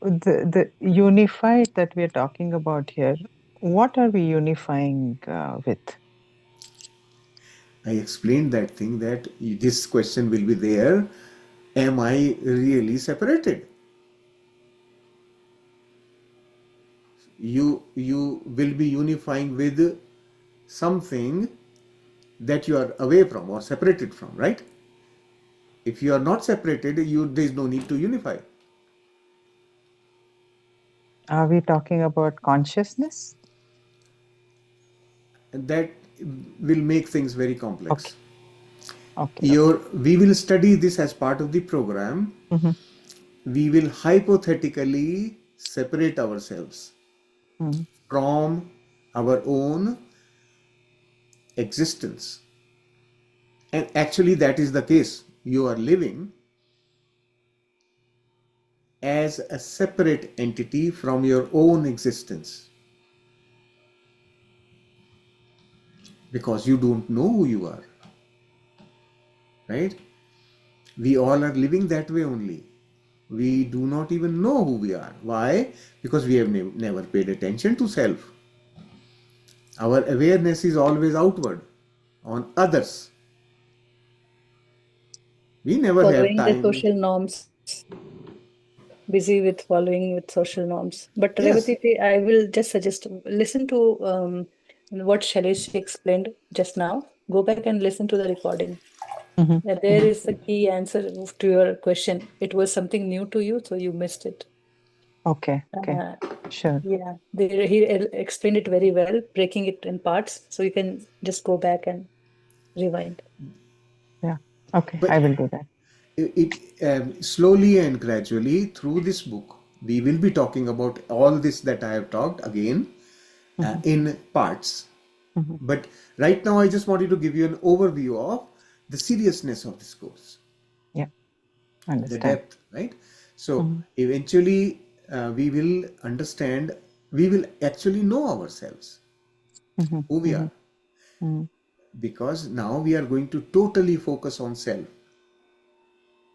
Speaker 3: The unified that we are talking about here, what are we unifying with?
Speaker 2: I explained that thing, that this question will be there. Am I really separated? You will be unifying with something that you are away from or separated from, right? If you are not separated, there is no need to unify.
Speaker 3: Are we talking about consciousness?
Speaker 2: That will make things very complex.
Speaker 3: Okay.
Speaker 2: We will study this as part of the program.
Speaker 3: Mm-hmm.
Speaker 2: We will hypothetically separate ourselves
Speaker 3: Mm-hmm.
Speaker 2: from our own existence. And actually that is the case. You are living as a separate entity from your own existence, because you don't know who you are, right? We all are living that way only. We do not even know who we are. Why? Because we have never paid attention to self. Our awareness is always outward, on others. We never have
Speaker 1: Following the
Speaker 2: time.
Speaker 1: social norms. busy with following with social norms. But
Speaker 2: Yes.
Speaker 1: Revati, I will just suggest listen to what Shailesh explained just now. Go back and listen to the recording.
Speaker 3: Mm-hmm.
Speaker 1: There is the key answer to your question. It was something new to you, so you missed it.
Speaker 3: Okay.
Speaker 1: Uh,
Speaker 3: Sure.
Speaker 1: yeah, he explained it very well, breaking it in parts, so you can just go back and rewind.
Speaker 3: Yeah. Okay.
Speaker 2: But
Speaker 3: I will do that.
Speaker 2: slowly and gradually through this book, we will be talking about all this that I have talked again
Speaker 3: Mm-hmm.
Speaker 2: in parts.
Speaker 3: Mm-hmm.
Speaker 2: But right now, I just wanted to give you an overview of the seriousness of this course,
Speaker 3: Yeah.
Speaker 2: the
Speaker 3: Understand.
Speaker 2: depth, right? So
Speaker 3: Mm-hmm.
Speaker 2: eventually, we will understand, we will actually know ourselves,
Speaker 3: Mm-hmm.
Speaker 2: who we
Speaker 3: Mm-hmm.
Speaker 2: are,
Speaker 3: Mm-hmm.
Speaker 2: because now we are going to totally focus on self.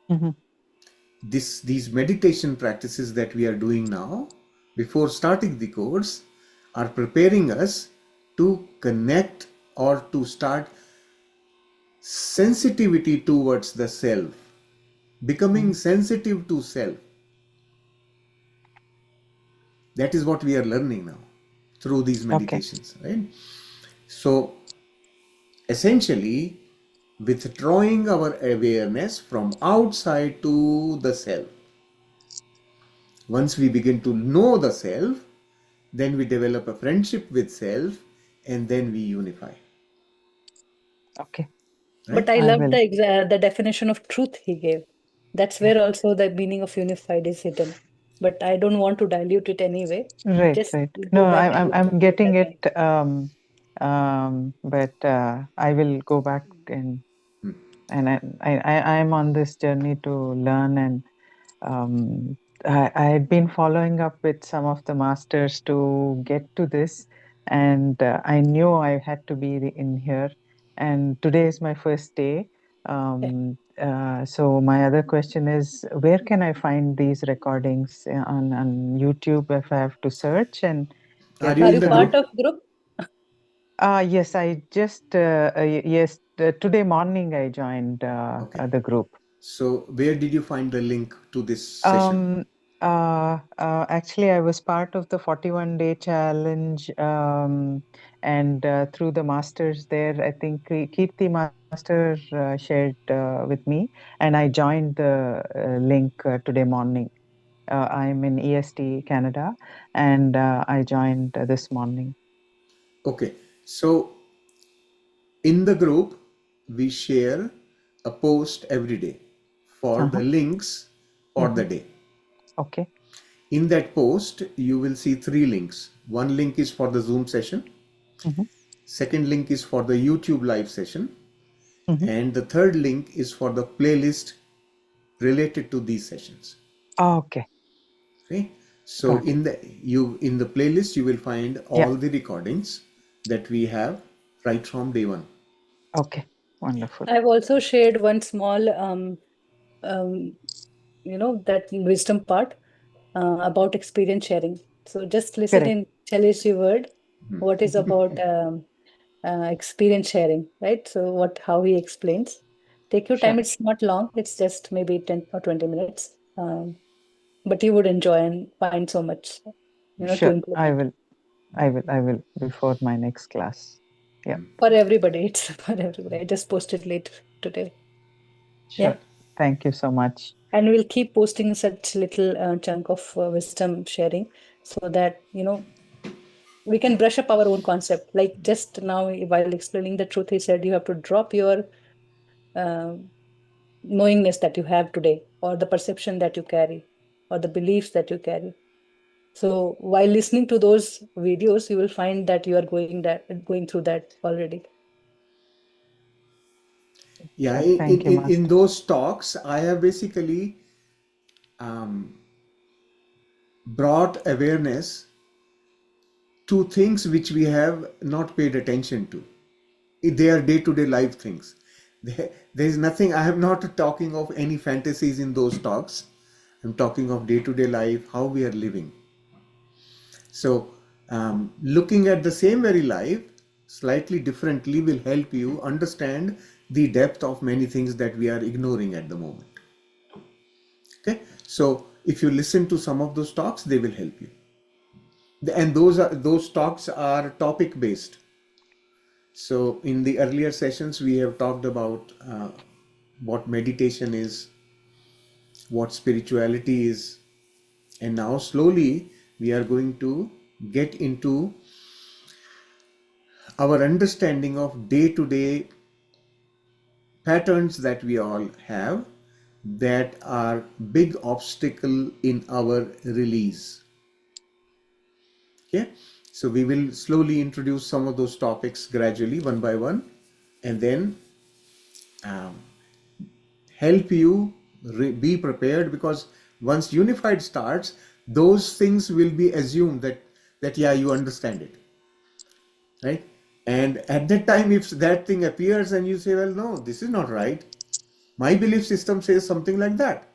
Speaker 3: Mm-hmm.
Speaker 2: These meditation practices that we are doing now before starting the course are preparing us to connect or to start sensitivity towards the self, becoming
Speaker 3: Mm-hmm.
Speaker 2: sensitive to self. That is what we are learning now through these
Speaker 3: Okay.
Speaker 2: meditations, right? So essentially, withdrawing our awareness from outside to the self. Once we begin to know the self, then we develop a friendship with self, and then we unify,
Speaker 3: Okay.
Speaker 1: But
Speaker 2: right?
Speaker 1: I
Speaker 3: I
Speaker 1: love
Speaker 3: will.
Speaker 1: the definition of truth he gave. That's
Speaker 3: Yeah.
Speaker 1: where also the meaning of unified is hidden. But I don't want to dilute it anyway.
Speaker 3: Right.
Speaker 1: Just
Speaker 3: Right.
Speaker 1: go
Speaker 3: No,
Speaker 1: back
Speaker 3: I'm
Speaker 1: and
Speaker 3: I'm
Speaker 1: listen
Speaker 3: I'm
Speaker 1: to it
Speaker 3: getting it.
Speaker 1: again.
Speaker 3: But I will go back and I'm on this journey to learn, and um, I had been following up with some of the masters to get to this, and I knew I had to be in here. And today is my first day.
Speaker 1: Yeah.
Speaker 3: So my other question is, where can I find these recordings on YouTube if I have to search and
Speaker 2: Are
Speaker 3: get
Speaker 2: you
Speaker 1: Are
Speaker 2: in
Speaker 1: you
Speaker 2: the
Speaker 3: the?
Speaker 1: part
Speaker 2: group?
Speaker 1: of group?
Speaker 3: Yes, I just yes today morning I joined
Speaker 2: Okay.
Speaker 3: the group.
Speaker 2: So, where did you find the link to this session?
Speaker 3: Um, Actually, I was part of the 41-day challenge, and through the masters there, I think Kirti Master shared with me, and I joined the link today morning. I'm in EST, Canada, and I joined this morning.
Speaker 2: Okay. So, in the group, we share a post every day for the
Speaker 3: Uh-huh.
Speaker 2: links for
Speaker 3: Hmm.
Speaker 2: the day.
Speaker 3: Okay.
Speaker 2: In that post, you will see three links. One link is for the Zoom session,
Speaker 3: Hmm.
Speaker 2: second link is for the YouTube live session,
Speaker 3: Hmm.
Speaker 2: and the third link is for the playlist related to these sessions.
Speaker 3: Okay.
Speaker 2: Okay. So
Speaker 3: Got it.
Speaker 2: in the playlist you will find
Speaker 3: Yeah.
Speaker 2: all the recordings that we have right from day one.
Speaker 3: Okay. Wonderful.
Speaker 1: I've also shared one small, um, that wisdom part about experience sharing. So just listen
Speaker 3: Correct.
Speaker 1: in Chalice word, what is about experience sharing, right? So how he explains. Take your time.
Speaker 3: Sure.
Speaker 1: It's not long. It's just maybe 10 or 20 minutes. But you would enjoy and find so much, to
Speaker 3: Sure.
Speaker 1: implement.
Speaker 3: I will before my next class. Yeah,
Speaker 1: For everybody, it's for everybody. I just posted late today.
Speaker 3: sure.
Speaker 1: Yep.
Speaker 3: Thank you so much.
Speaker 1: And we'll keep posting such little chunk of wisdom sharing so that, we can brush up our own concept. Like just now, while explaining the truth, he said you have to drop your knowingness that you have today, or the perception that you carry, or the beliefs that you carry. So while listening to those videos, you will find that you are going through that already.
Speaker 2: Yeah,
Speaker 3: Sure.
Speaker 2: in, in,
Speaker 3: Thank you,
Speaker 2: in in
Speaker 3: Master.
Speaker 2: those talks, I have basically brought awareness to things which we have not paid attention to. They are day-to-day life things. There is nothing, I am not talking of any fantasies in those talks. I'm talking of day-to-day life, how we are living. So, looking at the same very life slightly differently will help you understand the depth of many things that we are ignoring at the moment. Okay, so if you listen to some of those talks, they will help you. And those talks are topic based. So in the earlier sessions, we have talked about what meditation is, what spirituality is, and now slowly we are going to get into our understanding of day-to-day patterns that we all have that are big obstacle in our release. Okay, so we will slowly introduce some of those topics gradually, one by one, and then um, help you be prepared, because once unified starts, those things will be assumed that yeah, you understand it, right? And at that time, if that thing appears and you say, well, no, this is not right, my belief system says something like that,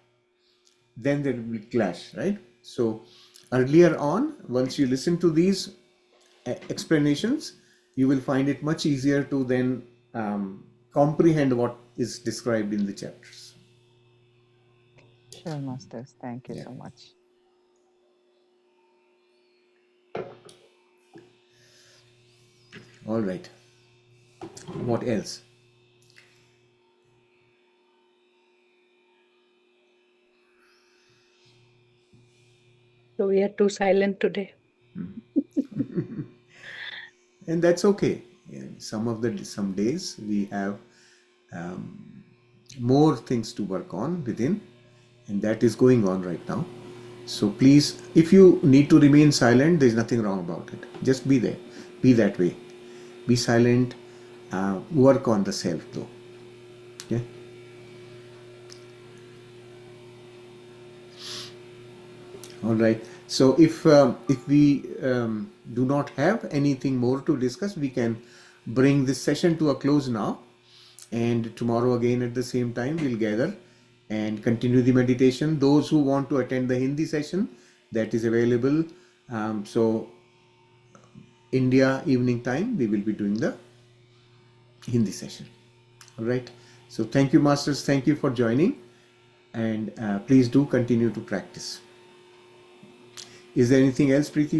Speaker 2: then there will be clash, right? So earlier on, once you listen to these explanations, you will find it much easier to then comprehend what is described in the chapters.
Speaker 3: Sure, Masters. Thank you
Speaker 2: Yeah.
Speaker 3: so much.
Speaker 2: All right. What else?
Speaker 1: So we are too silent today.
Speaker 2: And that's okay. Some days we have more things to work on within, and that is going on right now. So please, if you need to remain silent, there's nothing wrong about it. Just be there, be that way, be silent. Work on the self, though. Okay. All right. So if we do not have anything more to discuss, we can bring this session to a close now. And tomorrow again at the same time, we'll gather and continue the meditation. Those who want to attend the Hindi session, that is available. So India evening time, we will be doing the Hindi session. All right. So thank you, Masters. Thank you for joining. And please do continue to practice. Is there anything else, Preeti?